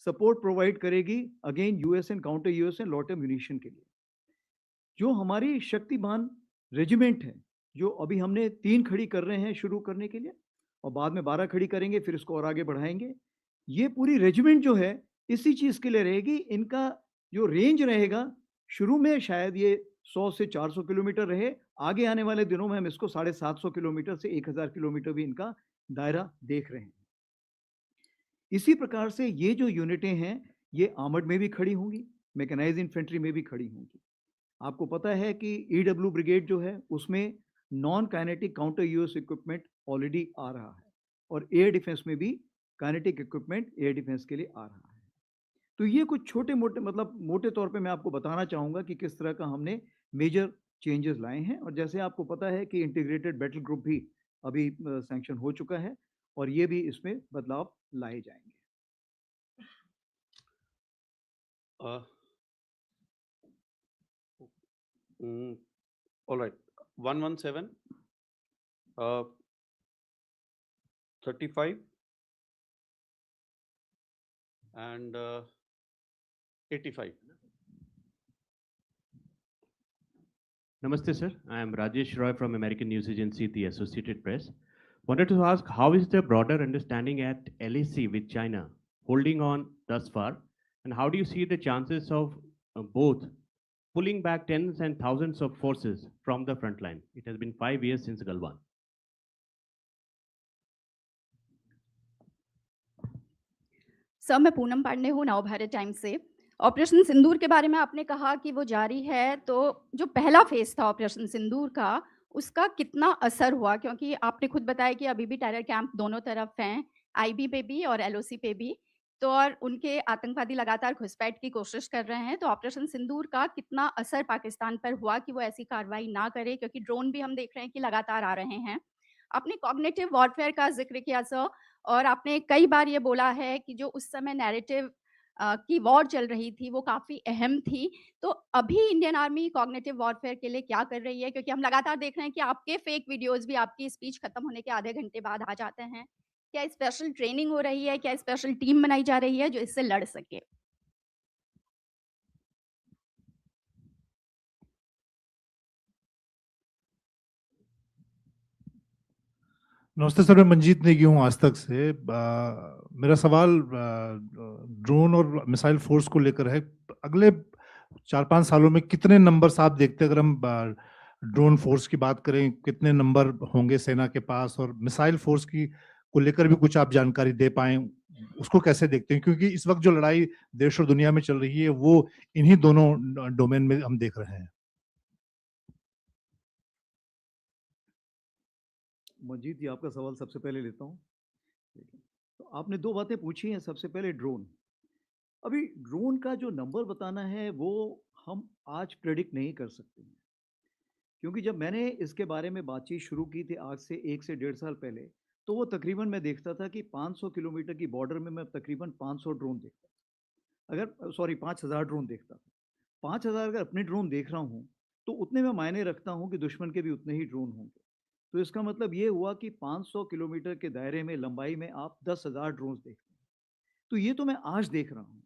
सपोर्ट प्रोवाइड करेगी अगेन यूएसएन, काउंटर यूएसएन, लॉट एम्यूनिशन के लिए। जो हमारी शक्तिमान रेजिमेंट है, जो अभी हमने 3 खड़ी कर रहे हैं शुरू करने के लिए और बाद में 12 खड़ी करेंगे, फिर इसको और आगे बढ़ाएंगे। ये पूरी रेजिमेंट जो है इसी चीज के लिए रहेगी। इनका जो रेंज रहेगा शुरू में शायद ये 100 से 400 किलोमीटर रहे, आगे आने वाले दिनों में हम इसको 750 किलोमीटर से 1000 किलोमीटर भी इनका दायरा देख रहे हैं। इसी प्रकार से ये जो यूनिटें हैं ये आर्मर्ड में भी खड़ी होंगी, मैकेनाइज्ड इन्फेंट्री में भी खड़ी होंगी। आपको पता है कि ईडब्ल्यू ब्रिगेड जो है उसमें non kinetic counter UAS equipment already आ रहा है और एयर डिफेंस में भी काइनेटिक इक्विपमेंट एयर डिफेंस के लिए आ रहा है। तो ये कुछ छोटे मोटे मतलब मोटे तौर पे मैं आपको बताना चाहूँगा कि किस तरह का हमने मेजर चेंजेस लाए हैं। और जैसे आपको पता है कि इंटीग्रेटेड बैटल ग्रुप भी अभी सैंक्शन हो चुका है और ये भी इसमें बदलाव लाए जाएंगे। All right, 117, 35 and 85. Namaste, sir. I am Rajesh Roy from American News Agency, the Associated Press. Wanted to ask, how is the broader understanding at LAC with China holding on thus far? And how do you see the chances of both pulling back tens and thousands of forces from the front line? It has been 5 years since Galwan. Sir, मैं पूनम पांडे हूँ, नव Bharat times से। Operation सिंदूर के बारे में आपने कहा कि वो जारी है, तो जो पहला फेज था ऑपरेशन सिंदूर का, उसका कितना असर हुआ? क्योंकि आपने खुद बताया कि अभी भी टेरर कैंप दोनों तरफ हैं, आईबी पे भी और एलओसी पे भी, तो और उनके आतंकवादी लगातार घुसपैठ की कोशिश कर रहे हैं। तो ऑपरेशन सिंदूर का कितना असर पाकिस्तान पर हुआ कि वो ऐसी कार्रवाई ना करे? क्योंकि ड्रोन भी हम देख रहे हैं कि लगातार आ रहे हैं। आपने कॉग्निटिव वॉरफेयर का जिक्र किया सर, और आपने कई बार ये बोला है कि जो उस समय नैरेटिव की वॉर चल रही थी वो काफ़ी अहम थी। तो अभी इंडियन आर्मी कॉग्निटिव वॉरफेयर के लिए क्या कर रही है? क्योंकि हम लगातार देख रहे हैं कि आपके फेक वीडियोज़ भी आपकी स्पीच खत्म होने के आधे घंटे बाद आ जाते हैं। क्या स्पेशल ट्रेनिंग हो रही है? क्या स्पेशल टीम बनाई जा रही है जो इससे लड़ सके? नमस्ते सर, मैं मंजीत नेगी हूँ आज तक से। मेरा सवाल ड्रोन और मिसाइल फोर्स को लेकर है। अगले 4-5 सालों में कितने नंबर्स आप देखते हैं? अगर हम ड्रोन फोर्स की बात करें, कितने नंबर होंगे सेना के पास? और मिसाइल फोर्स की को लेकर भी कुछ आप जानकारी दे पाएं, उसको कैसे देखते हैं? क्योंकि इस वक्त जो लड़ाई देश और दुनिया में चल रही है वो इन्हीं दोनों डोमेन में हम देख रहे हैं। मंजीत जी, आपका सवाल सबसे पहले लेता हूँ। तो आपने 2 बातें पूछी हैं। सबसे पहले ड्रोन। अभी ड्रोन का जो नंबर बताना है वो हम आज प्रेडिक्ट नहीं कर सकते हैं, क्योंकि जब मैंने इसके बारे में बातचीत शुरू की थी आज से 1 से 1.5 साल पहले, तो वो तकरीबन मैं देखता था कि 500 किलोमीटर की बॉर्डर में मैं तकरीबन 500 ड्रोन देखता था। अगर सॉरी 5000 ड्रोन देखता था। 5000 अगर अपने ड्रोन देख रहा हूँ तो उतने में मायने रखता हूँ कि दुश्मन के भी उतने ही ड्रोन होंगे। तो इसका मतलब ये हुआ कि 500 किलोमीटर के दायरे में लंबाई में आप 10,000 ड्रोन देखते हैं। तो ये तो मैं आज देख रहा हूँ।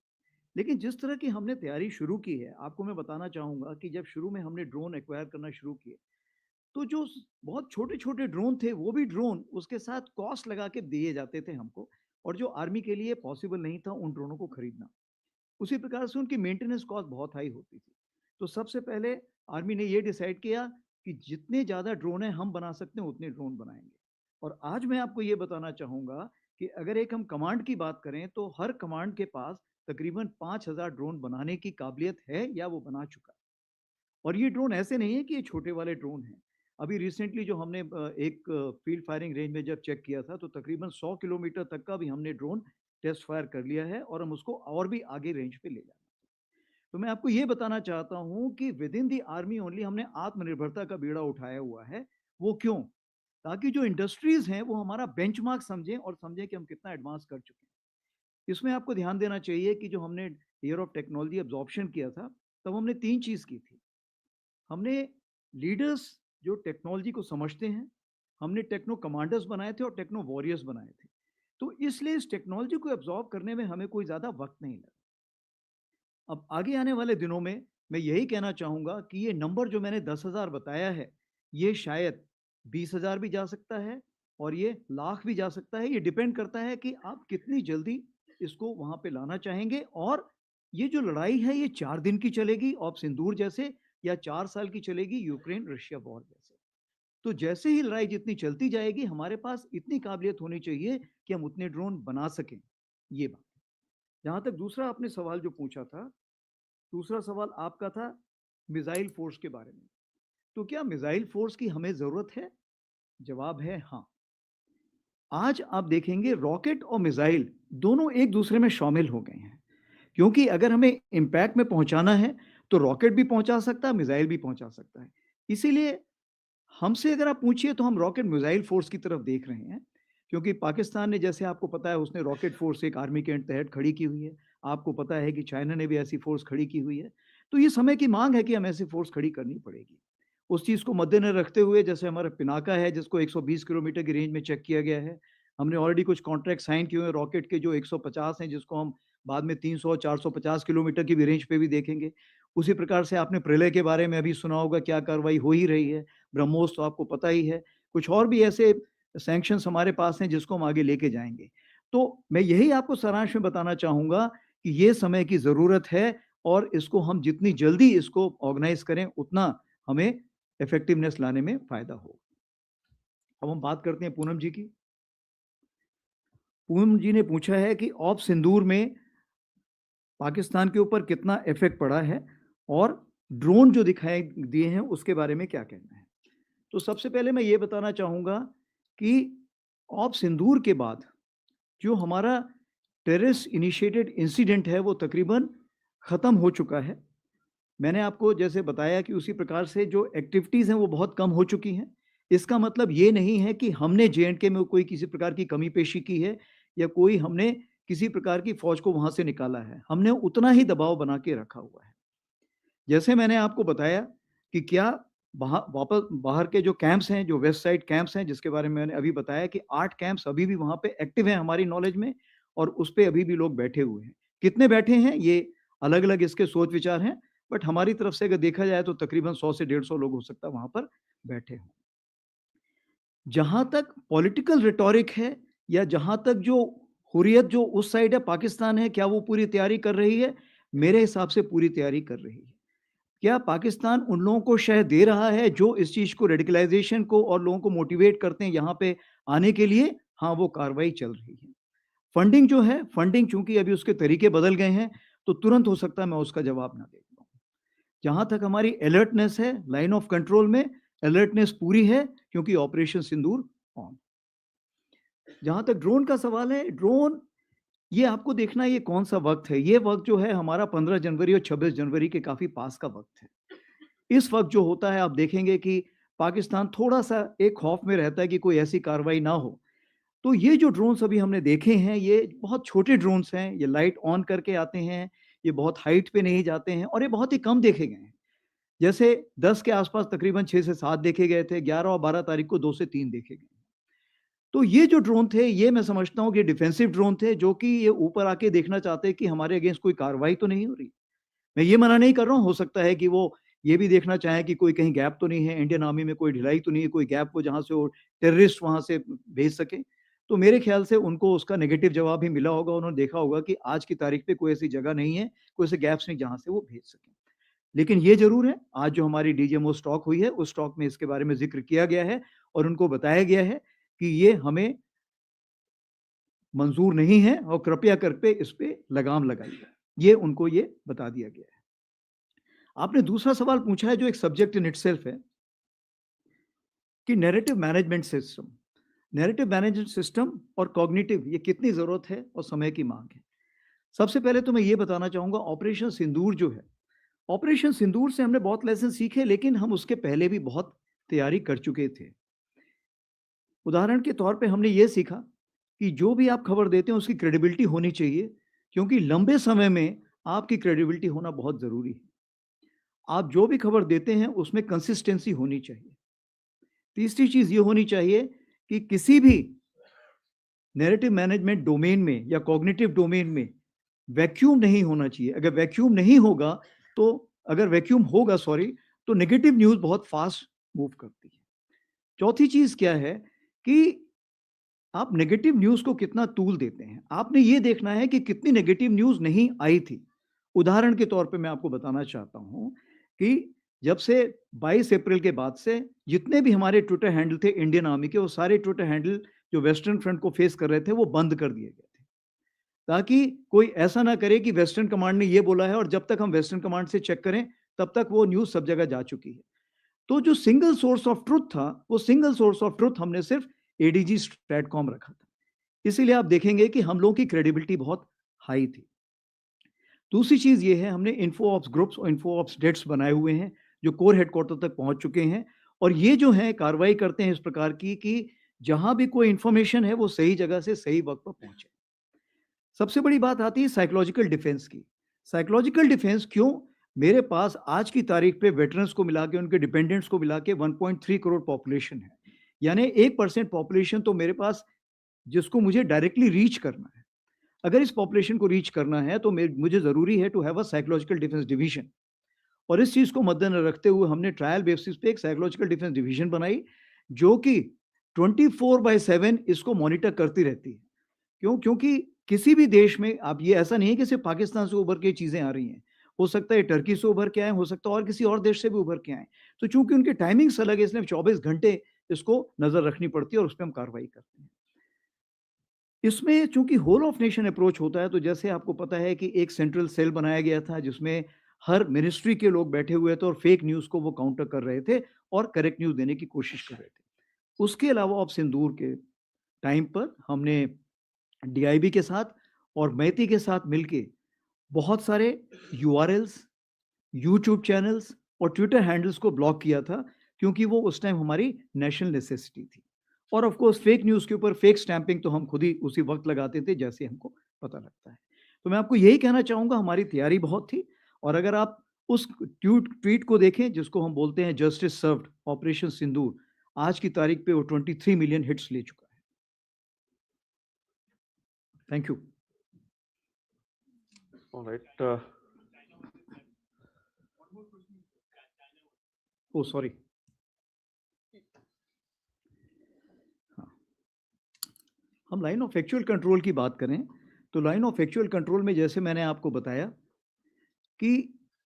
लेकिन जिस तरह की हमने तैयारी शुरू की है, आपको मैं बताना चाहूँगा कि जब शुरू में हमने ड्रोन एक्वायर करना शुरू किए, तो जो बहुत छोटे-छोटे ड्रोन थे, वो भी ड्रोन उसके साथ कॉस्ट लगा के दिए जाते थे हमको, और जो आर्मी के लिए पॉसिबल नहीं था उन ड्रोनों को खरीदना। उसी प्रकार से उनकी मेंटेनेंस कॉस्ट बहुत हाई होती थी। तो सबसे पहले आर्मी ने ये डिसाइड किया कि जितने ज़्यादा ड्रोन हैं हम बना सकते हैं उतने ड्रोन बनाएंगे। और आज मैं आपको ये बताना चाहूँगा कि अगर एक हम कमांड की बात करें तो हर कमांड के पास तकरीबन 5000 ड्रोन बनाने की काबिलियत है या वो बना चुका है। और ये ड्रोन ऐसे नहीं है कि ये छोटे वाले ड्रोन हैं। अभी रिसेंटली जो हमने एक फील्ड फायरिंग रेंज में जब चेक किया था तो तकरीबन 100 किलोमीटर तक का भी हमने ड्रोन टेस्ट फायर कर लिया है और हम उसको और भी आगे रेंज पे ले जाना। तो मैं आपको ये बताना चाहता हूँ कि with in the army only हमने आत्मनिर्भरता का बीड़ा उठाया हुआ है। वो क्यों? ताकि जो इंडस्ट्रीज हैं वो हमारा बेंचमार्क समझें और समझें कि हम कितना एडवांस कर चुके हैं। इसमें आपको ध्यान देना चाहिए कि जो हमने ईयर ऑफ टेक्नोलॉजी एब्जॉर्प्शन किया था, तब हमने 3 चीज की थी। हमने लीडर्स जो टेक्नोलॉजी को समझते हैं, हमने टेक्नो कमांडर्स बनाए थे और टेक्नो वॉरियर्स बनाए थे। तो इसलिए इस टेक्नोलॉजी को एब्जॉर्ब करने में हमें कोई ज्यादा वक्त नहीं लगा। अब आगे आने वाले दिनों में मैं यही कहना चाहूंगा कि ये नंबर जो मैंने 10,000 बताया है, ये शायद 20,000 भी जा सकता है और ये लाख भी जा सकता है। ये डिपेंड करता है कि आप कितनी जल्दी इसको वहां पे लाना चाहेंगे। और ये जो लड़ाई है ये 4 दिन की चलेगी ऑप सिंदूर जैसे, या 4 साल की चलेगी यूक्रेन रशिया वॉर जैसे। तो जैसे ही लड़ाई जितनी चलती जाएगी, हमारे पास इतनी काबिलियत होनी चाहिए कि हम उतने ड्रोन बना सकें। ये बात। जहां तक दूसरा आपने सवाल जो पूछा था, दूसरा सवाल आपका था मिसाइल फोर्स के बारे में। तो क्या मिसाइल फोर्स की हमें जरूरत है? जवाब है हाँ। आज आप देखेंगे रॉकेट और मिसाइल दोनों एक दूसरे में शामिल हो गए हैं, क्योंकि अगर हमें इंपैक्ट में पहुंचाना है तो रॉकेट भी पहुंचा सकता है, मिसाइल भी पहुंचा सकता है। इसीलिए हमसे अगर आप पूछिए तो हम रॉकेट मिसाइल फोर्स की तरफ देख रहे हैं, क्योंकि पाकिस्तान ने, जैसे आपको पता है, उसने रॉकेट फोर्स एक आर्मी के तहत खड़ी की हुई है। आपको पता है कि चाइना ने भी ऐसी फोर्स खड़ी की हुई है। तो ये समय की मांग है कि हम ऐसी फोर्स खड़ी करनी पड़ेगी। उस चीज़ को मद्देनजर रखते हुए, जैसे हमारा पिनाका है जिसको 120 किलोमीटर की रेंज में चेक किया गया है, हमने ऑलरेडी कुछ कॉन्ट्रैक्ट साइन किए हुए रॉकेट के जो 150 हैं, जिसको हम बाद में 300 450 किलोमीटर की भी रेंज पे भी देखेंगे। उसी प्रकार से आपने प्रलय के बारे में अभी सुना होगा, क्या कार्रवाई हो ही रही है। ब्रह्मोस तो आपको पता ही है। कुछ और भी ऐसे सैंक्शंस हमारे पास हैं जिसको हम आगे लेके जाएंगे। तो मैं यही आपको सारांश में बताना चाहूंगा कि ये समय की जरूरत है और इसको हम जितनी जल्दी इसको ऑर्गेनाइज करें उतना हमें इफेक्टिवनेस लाने में फायदा हो। अब हम बात करते हैं पूनम जी की। पूनम जी ने पूछा है कि ऑप सिंदूर में पाकिस्तान के ऊपर कितना इफेक्ट पड़ा है और ड्रोन जो दिखाए दिए हैं उसके बारे में क्या कहना है। तो सबसे पहले मैं ये बताना चाहूंगा कि ऑप सिंदूर के बाद जो हमारा टेररिस्ट इनिशिएटेड इंसिडेंट है वो तकरीबन खत्म हो चुका है। मैंने आपको जैसे बताया कि उसी प्रकार से जो एक्टिविटीज हैं वो बहुत कम हो चुकी हैं। इसका मतलब ये नहीं है कि हमने J&K में कोई किसी प्रकार की कमी पेशी की है या कोई हमने किसी प्रकार की फौज को वहां से निकाला है। हमने उतना ही दबाव बना के रखा हुआ है। जैसे मैंने आपको बताया कि क्या वापस बाहर के जो कैंप्स हैं, जो वेस्ट साइड कैंप्स हैं, जिसके बारे में मैंने अभी बताया कि 8 कैंप्स अभी भी वहां पे एक्टिव हैं हमारी नॉलेज में, और उस पर अभी भी लोग बैठे हुए हैं। कितने बैठे हैं ये अलग अलग इसके सोच विचार हैं, बट हमारी तरफ से अगर देखा जाए तो तकरीबन 100 से 150 लोग हो सकता है वहां पर बैठे हों। जहां तक पॉलिटिकल रिटोरिक है या जहां तक जो हुर्रियत जो उस साइड है, पाकिस्तान है, क्या वो पूरी तैयारी कर रही है? मेरे हिसाब से पूरी तैयारी कर रही है। क्या पाकिस्तान उन लोगों को शह दे रहा है जो इस चीज को, रेडिकलाइजेशन को, और लोगों को मोटिवेट करते हैं यहाँ पे आने के लिए? हाँ, वो कार्रवाई चल रही है। फंडिंग जो है, फंडिंग चूंकि अभी उसके तरीके बदल गए हैं तो तुरंत हो सकता है मैं उसका जवाब ना दे पाऊं। जहां तक हमारी अलर्टनेस है, लाइन ऑफ कंट्रोल में अलर्टनेस पूरी है, क्योंकि ऑपरेशन सिंदूर ऑन। जहां तक ड्रोन का सवाल है, ड्रोन ये आपको देखना ये कौन सा वक्त है। ये वक्त जो है हमारा 15 जनवरी और 26 जनवरी के काफी पास का वक्त है। इस वक्त जो होता है आप देखेंगे कि पाकिस्तान थोड़ा सा एक खौफ में रहता है कि कोई ऐसी कार्रवाई ना हो। तो ये जो ड्रोन्स अभी हमने देखे हैं ये बहुत छोटे ड्रोन्स हैं, ये लाइट ऑन करके आते हैं, ये बहुत हाइट पे नहीं जाते हैं और ये बहुत ही कम देखे गए हैं। जैसे 10 के आसपास तकरीबन 6 से 7 देखे गए थे, 11 और 12 तारीख को 2 से 3 देखे गए। तो ये जो ड्रोन थे ये मैं समझता हूँ कि डिफेंसिव ड्रोन थे, जो कि ये ऊपर आके देखना चाहते हैं कि हमारे अगेंस्ट कोई कार्रवाई तो नहीं हो रही। मैं ये मना नहीं कर रहा हूँ, हो सकता है कि वो ये भी देखना चाहें कि कोई कहीं गैप तो नहीं है, इंडियन आर्मी में कोई ढिलाई तो नहीं है, कोई गैप हो जहां से वो टेररिस्ट वहां से भेज सके। तो मेरे ख्याल से उनको उसका नेगेटिव जवाब भी मिला होगा। उन्होंने देखा होगा कि आज की तारीख पे कोई ऐसी जगह नहीं है, कोई ऐसे गैप्स नहीं जहां से वो भेज सके। लेकिन ये जरूर है, आज जो हमारी डीजीएमओ स्टॉक हुई है उस स्टॉक में इसके बारे में जिक्र किया गया है और उनको बताया गया है कि ये हमें मंजूर नहीं है और कृपया करके इस पे लगाम लगाइए। ये उनको ये बता दिया गया है। आपने दूसरा सवाल पूछा है जो एक सब्जेक्ट इन इटसेल्फ है कि narrative management system, narrative management system और कॉग्निटिव, ये कितनी जरूरत है और समय की मांग है। सबसे पहले तो मैं ये बताना चाहूंगा, ऑपरेशन सिंदूर जो है, ऑपरेशन सिंदूर से हमने बहुत लेसन सीखे, लेकिन हम उसके पहले भी बहुत तैयारी कर चुके थे। उदाहरण के तौर पे हमने ये सीखा कि जो भी आप खबर देते हैं उसकी क्रेडिबिलिटी होनी चाहिए, क्योंकि लंबे समय में आपकी क्रेडिबिलिटी होना बहुत जरूरी है। आप जो भी खबर देते हैं उसमें कंसिस्टेंसी होनी चाहिए। तीसरी चीज ये होनी चाहिए कि किसी भी नैरेटिव मैनेजमेंट डोमेन में या कॉग्निटिव डोमेन में वैक्यूम नहीं होना चाहिए। अगर वैक्यूम नहीं होगा तो अगर वैक्यूम होगा सॉरी तो नेगेटिव न्यूज बहुत फास्ट मूव करती है। चौथी चीज क्या है कि आप नेगेटिव न्यूज को कितना तूल देते हैं। आपने ये देखना है कि कितनी नेगेटिव न्यूज नहीं आई थी। उदाहरण के तौर पे मैं आपको बताना चाहता हूं कि जब से 22 अप्रैल के बाद से जितने भी हमारे ट्विटर हैंडल थे इंडियन आर्मी के, वो सारे ट्विटर हैंडल जो वेस्टर्न फ्रंट को फेस कर रहे थे वो बंद कर दिए गए थे, ताकि कोई ऐसा ना करे कि वेस्टर्न कमांड ने ये बोला है और जब तक हम वेस्टर्न कमांड से चेक करें तब तक वो न्यूज सब जगह जा चुकी है। तो जो सिंगल सोर्स ऑफ ट्रुथ था, वो सिंगल सोर्स ऑफ ट्रुथ हमने सिर्फ एडीजी स्ट्रैटकॉम रखा था। इसीलिए आप देखेंगे कि हम लोगों की क्रेडिबिलिटी बहुत हाई थी। दूसरी चीज ये है, हमने इन्फो ऑप्स ग्रुप्स और इन्फो ऑप्स डेस्क बनाए हुए हैं जो कोर हेडक्वार्टर तक पहुंच चुके हैं, और ये जो है कार्रवाई करते हैं इस प्रकार की कि जहां भी कोई इंफॉर्मेशन है वो सही जगह से सही वक्त पर पहुंचे। सबसे बड़ी बात आती है साइकोलॉजिकल डिफेंस की। साइकोलॉजिकल डिफेंस क्यों? मेरे पास आज की तारीख पे वेटरन्स को मिला के, उनके डिपेंडेंट्स को मिला के 1.3 करोड़ पॉपुलेशन है, यानी 1% पॉपुलेशन तो मेरे पास, जिसको मुझे डायरेक्टली रीच करना है। अगर इस पॉपुलेशन को रीच करना है तो मुझे जरूरी है to have a psychological defence division, और इस चीज को मद्देनजर रखते हुए हमने ट्रायल बेसिस पे एक साइकोलॉजिकल डिफेंस डिवीजन बनाई जो कि 24/7 इसको मॉनिटर करती रहती है। क्यों? क्योंकि किसी भी देश में, आप ये ऐसा नहीं है कि सिर्फ पाकिस्तान से उभर के चीजें आ रही हैं, हो सकता है टर्की से उभर के आए, हो सकता है और किसी और देश से भी उभर के आए। तो चूंकि उनके टाइमिंग्स अलग है इसलिए 24 घंटे इसको नजर रखनी पड़ती है और उस पर हम कार्रवाई करते हैं। इसमें चूंकि होल ऑफ नेशन अप्रोच होता है, तो जैसे आपको पता है कि एक सेंट्रल सेल बनाया गया था जिसमें हर मिनिस्ट्री के लोग बैठे हुए थे और फेक न्यूज को वो काउंटर कर रहे थे और करेक्ट न्यूज देने की कोशिश कर रहे थे। उसके अलावा ऑफ सिंदूर के टाइम पर हमने डीआईबी के साथ और मैती के साथ मिलके बहुत सारे यूआरएल्स, यूट्यूब चैनल्स और ट्विटर हैंडल्स को ब्लॉक किया था, क्योंकि वो उस टाइम हमारी नेशनल नेसेसिटी थी। और ऑफ कोर्स फेक न्यूज के ऊपर फेक स्टैंपिंग तो हम खुद ही उसी वक्त लगाते थे जैसे हमको पता लगता है। तो मैं आपको यही कहना चाहूंगा, हमारी तैयारी बहुत थी, और अगर आप उस ट्वीट को देखें जिसको हम बोलते हैं जस्टिस सर्व्ड ऑपरेशन सिंदूर, आज की तारीख पे वो 23 मिलियन हिट्स ले चुका है। Thank you. All right. Oh sorry, हम लाइन ऑफ एक्चुअल कंट्रोल की बात करें तो लाइन ऑफ एक्चुअल कंट्रोल में जैसे मैंने आपको बताया कि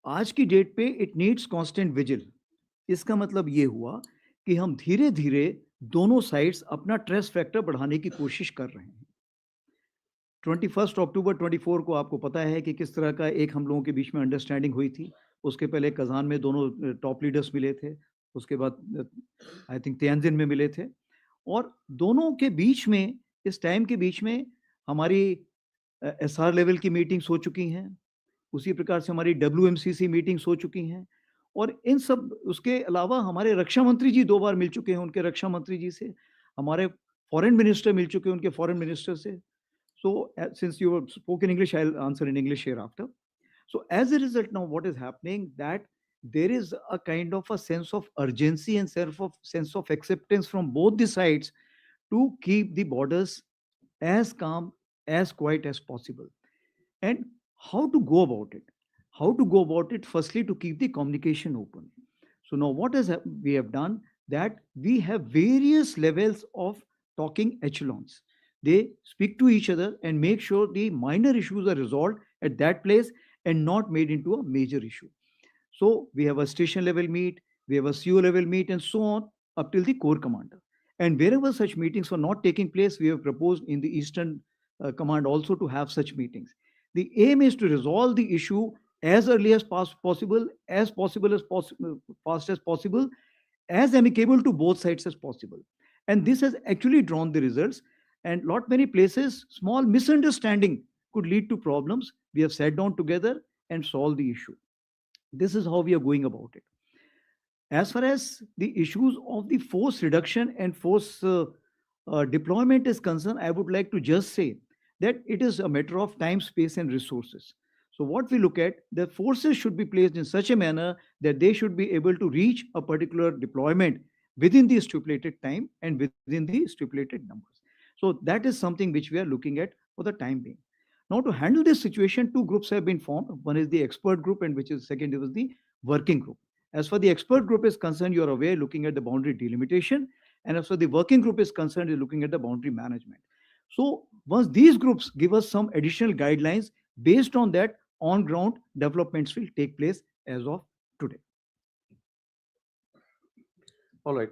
आज की डेट पे इट नीड्स कांस्टेंट विजिल। इसका मतलब ये हुआ कि हम धीरे धीरे दोनों साइड्स अपना ट्रेस फैक्टर बढ़ाने की कोशिश कर रहे हैं। 21 अक्टूबर 24 को आपको पता है कि किस तरह का एक हम लोगों के बीच में अंडरस्टैंडिंग हुई थी। उसके पहले कजान में दोनों टॉप लीडर्स मिले थे, उसके बाद आई थिंक तियानजिन में मिले थे, और दोनों के बीच में, इस टाइम के बीच में हमारी एसआर लेवल की मीटिंग्स हो चुकी हैं, उसी प्रकार से हमारी WMCC मीटिंग्स हो चुकी हैं, और इन सब, उसके अलावा हमारे रक्षा मंत्री जी 2 बार मिल चुके हैं उनके रक्षा मंत्री जी से, हमारे फॉरेन मिनिस्टर मिल चुके हैं उनके फॉरेन मिनिस्टर से। So, since you spoke in English, I'll answer in English hereafter. So, as a result, now what is happening that there is a kind of a sense of urgency and sense of acceptance from both the sides to keep the borders as calm, as quiet as possible. And how to go about it? How to go about it? Firstly, to keep the communication open. So now what is we have done that we have various levels of talking echelons. They speak to each other and make sure the minor issues are resolved at that place and not made into a major issue. So we have a station level meet, we have a CO level meet, and so on up till the corps commander. And wherever such meetings were not taking place, we have proposed in the Eastern Command also to have such meetings. The aim is to resolve the issue as early as possible, as fast as possible, as amicable to both sides as possible. And this has actually drawn the results. And lot many places, small misunderstanding could lead to problems. We have sat down together and solved the issue. This is how we are going about it. As far as the issues of the force reduction and force deployment is concerned, I would like to just say that it is a matter of time, space, and resources. So what we look at, the forces should be placed in such a manner that they should be able to reach a particular deployment within the stipulated time and within the stipulated numbers. So that is something which we are looking at for the time being. Now, to handle this situation, two groups have been formed. One is the expert group, and which is second is the working group. As far the expert group is concerned, you are aware looking at the boundary delimitation, and as far the working group is concerned, you're looking at the boundary management. So once these groups give us some additional guidelines, based on that, on ground developments will take place as of today. All right.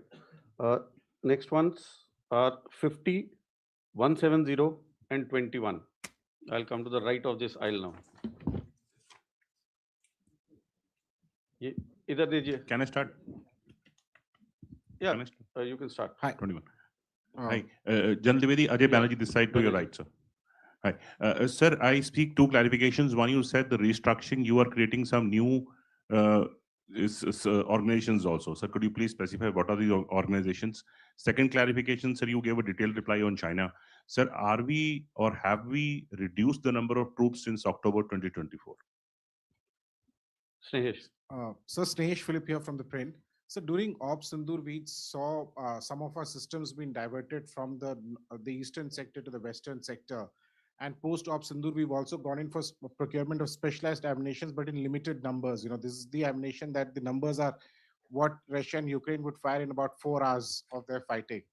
Next ones are 50, 170, and 21. I'll come to the right of this aisle now. ये इधर दीजिए. Can I start? Yeah, Can I start? you can start. Hi. 21. Hi. General Dwivedi, Ajay Banerjee, this side to your right, sir. Hi. Sir, I speak two clarifications. One, you said the restructuring, you are creating some new organizations also. Sir, could you please specify what are the organizations? Second clarification, sir, you gave a detailed reply on China. Sir, are we or have we reduced the number of troops since October 2024? Snehesh. So Snehesh Philip here from the print. So during Op Sindoor, we saw some of our systems being diverted from the eastern sector to the western sector. And post Op Sindoor, we've also gone in for procurement of specialized ammunition, but in limited numbers. You know, this is the ammunition that the numbers are what Russia and Ukraine would fire in about 4 hours of their fighting.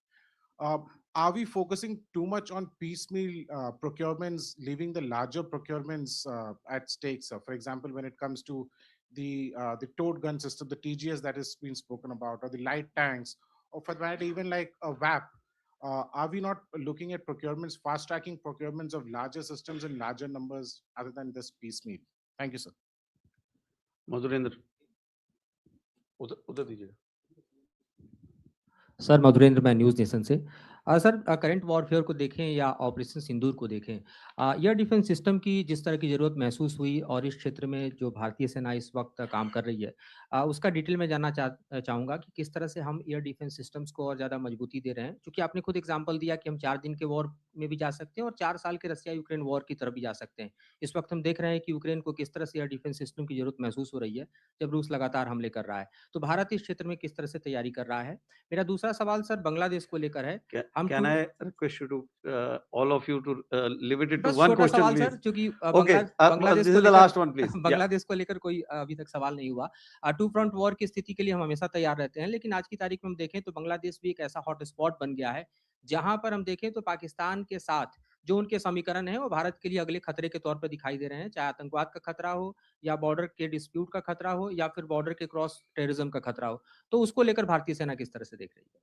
Are we focusing too much on piecemeal procurements, leaving the larger procurements at stake? So, for example, when it comes to the towed gun system, the TGS that has been spoken about, or the light tanks, or for that even like a WAP, are we not looking at procurements, fast-tracking procurements of larger systems in larger numbers other than this piecemeal? Thank you, sir. Madhurendra. उधर दीजिए. Sir Madhurendra, मैं news nation से. Sir current warfare को देखें या operation सिंदूर को देखें, air defence system की जिस तरह की ज़रूरत महसूस हुई और इस क्षेत्र में जो भारतीय सेना इस वक्त काम कर रही है, उसका डिटेल में जानना चाहूँगा कि किस तरह से हम एयर डिफेंस सिस्टम्स को और ज़्यादा मजबूती दे रहे हैं, क्योंकि आपने खुद एग्जांपल दिया कि हम 4 दिन के वॉर में भी जा सकते हैं और 4 साल के रसिया यूक्रेन वॉर की तरफ भी जा सकते हैं. इस वक्त हम देख रहे हैं कि यूक्रेन को किस तरह से एयर डिफेंस सिस्टम की जरूरत महसूस हो रही है जब रूस लगातार हमले कर रहा है. तो भारत इस क्षेत्र में किस तरह से तैयारी कर रहा है. मेरा दूसरा सवाल सर बांग्लादेश को लेकर है. Can I request you to all of you to limit it to बस one छोटा question, सवाल please? सर, क्योंकि Okay, बांग्लादेश this को is the लेकर last one, please. Yeah. Bangladesh को लेकर कोई अभी तक सवाल नहीं हुआ. टू फ्रंट वॉर की स्थिति के लिए हम हमेशा तैयार रहते हैं, लेकिन आज की तारीख में हम देखें तो बांग्लादेश भी एक ऐसा हॉट स्पॉट बन गया है जहां पर हम देखें तो पाकिस्तान के साथ जो उनके समीकरण है वो भारत के लिए अगले खतरे के तौर पर दिखाई दे रहे हैं, चाहे आतंकवाद का खतरा हो या बॉर्डर के डिस्प्यूट का खतरा हो या फिर बॉर्डर के क्रॉस टेररिज्म का खतरा हो. तो उसको लेकर भारतीय सेना किस तरह से देख रही है.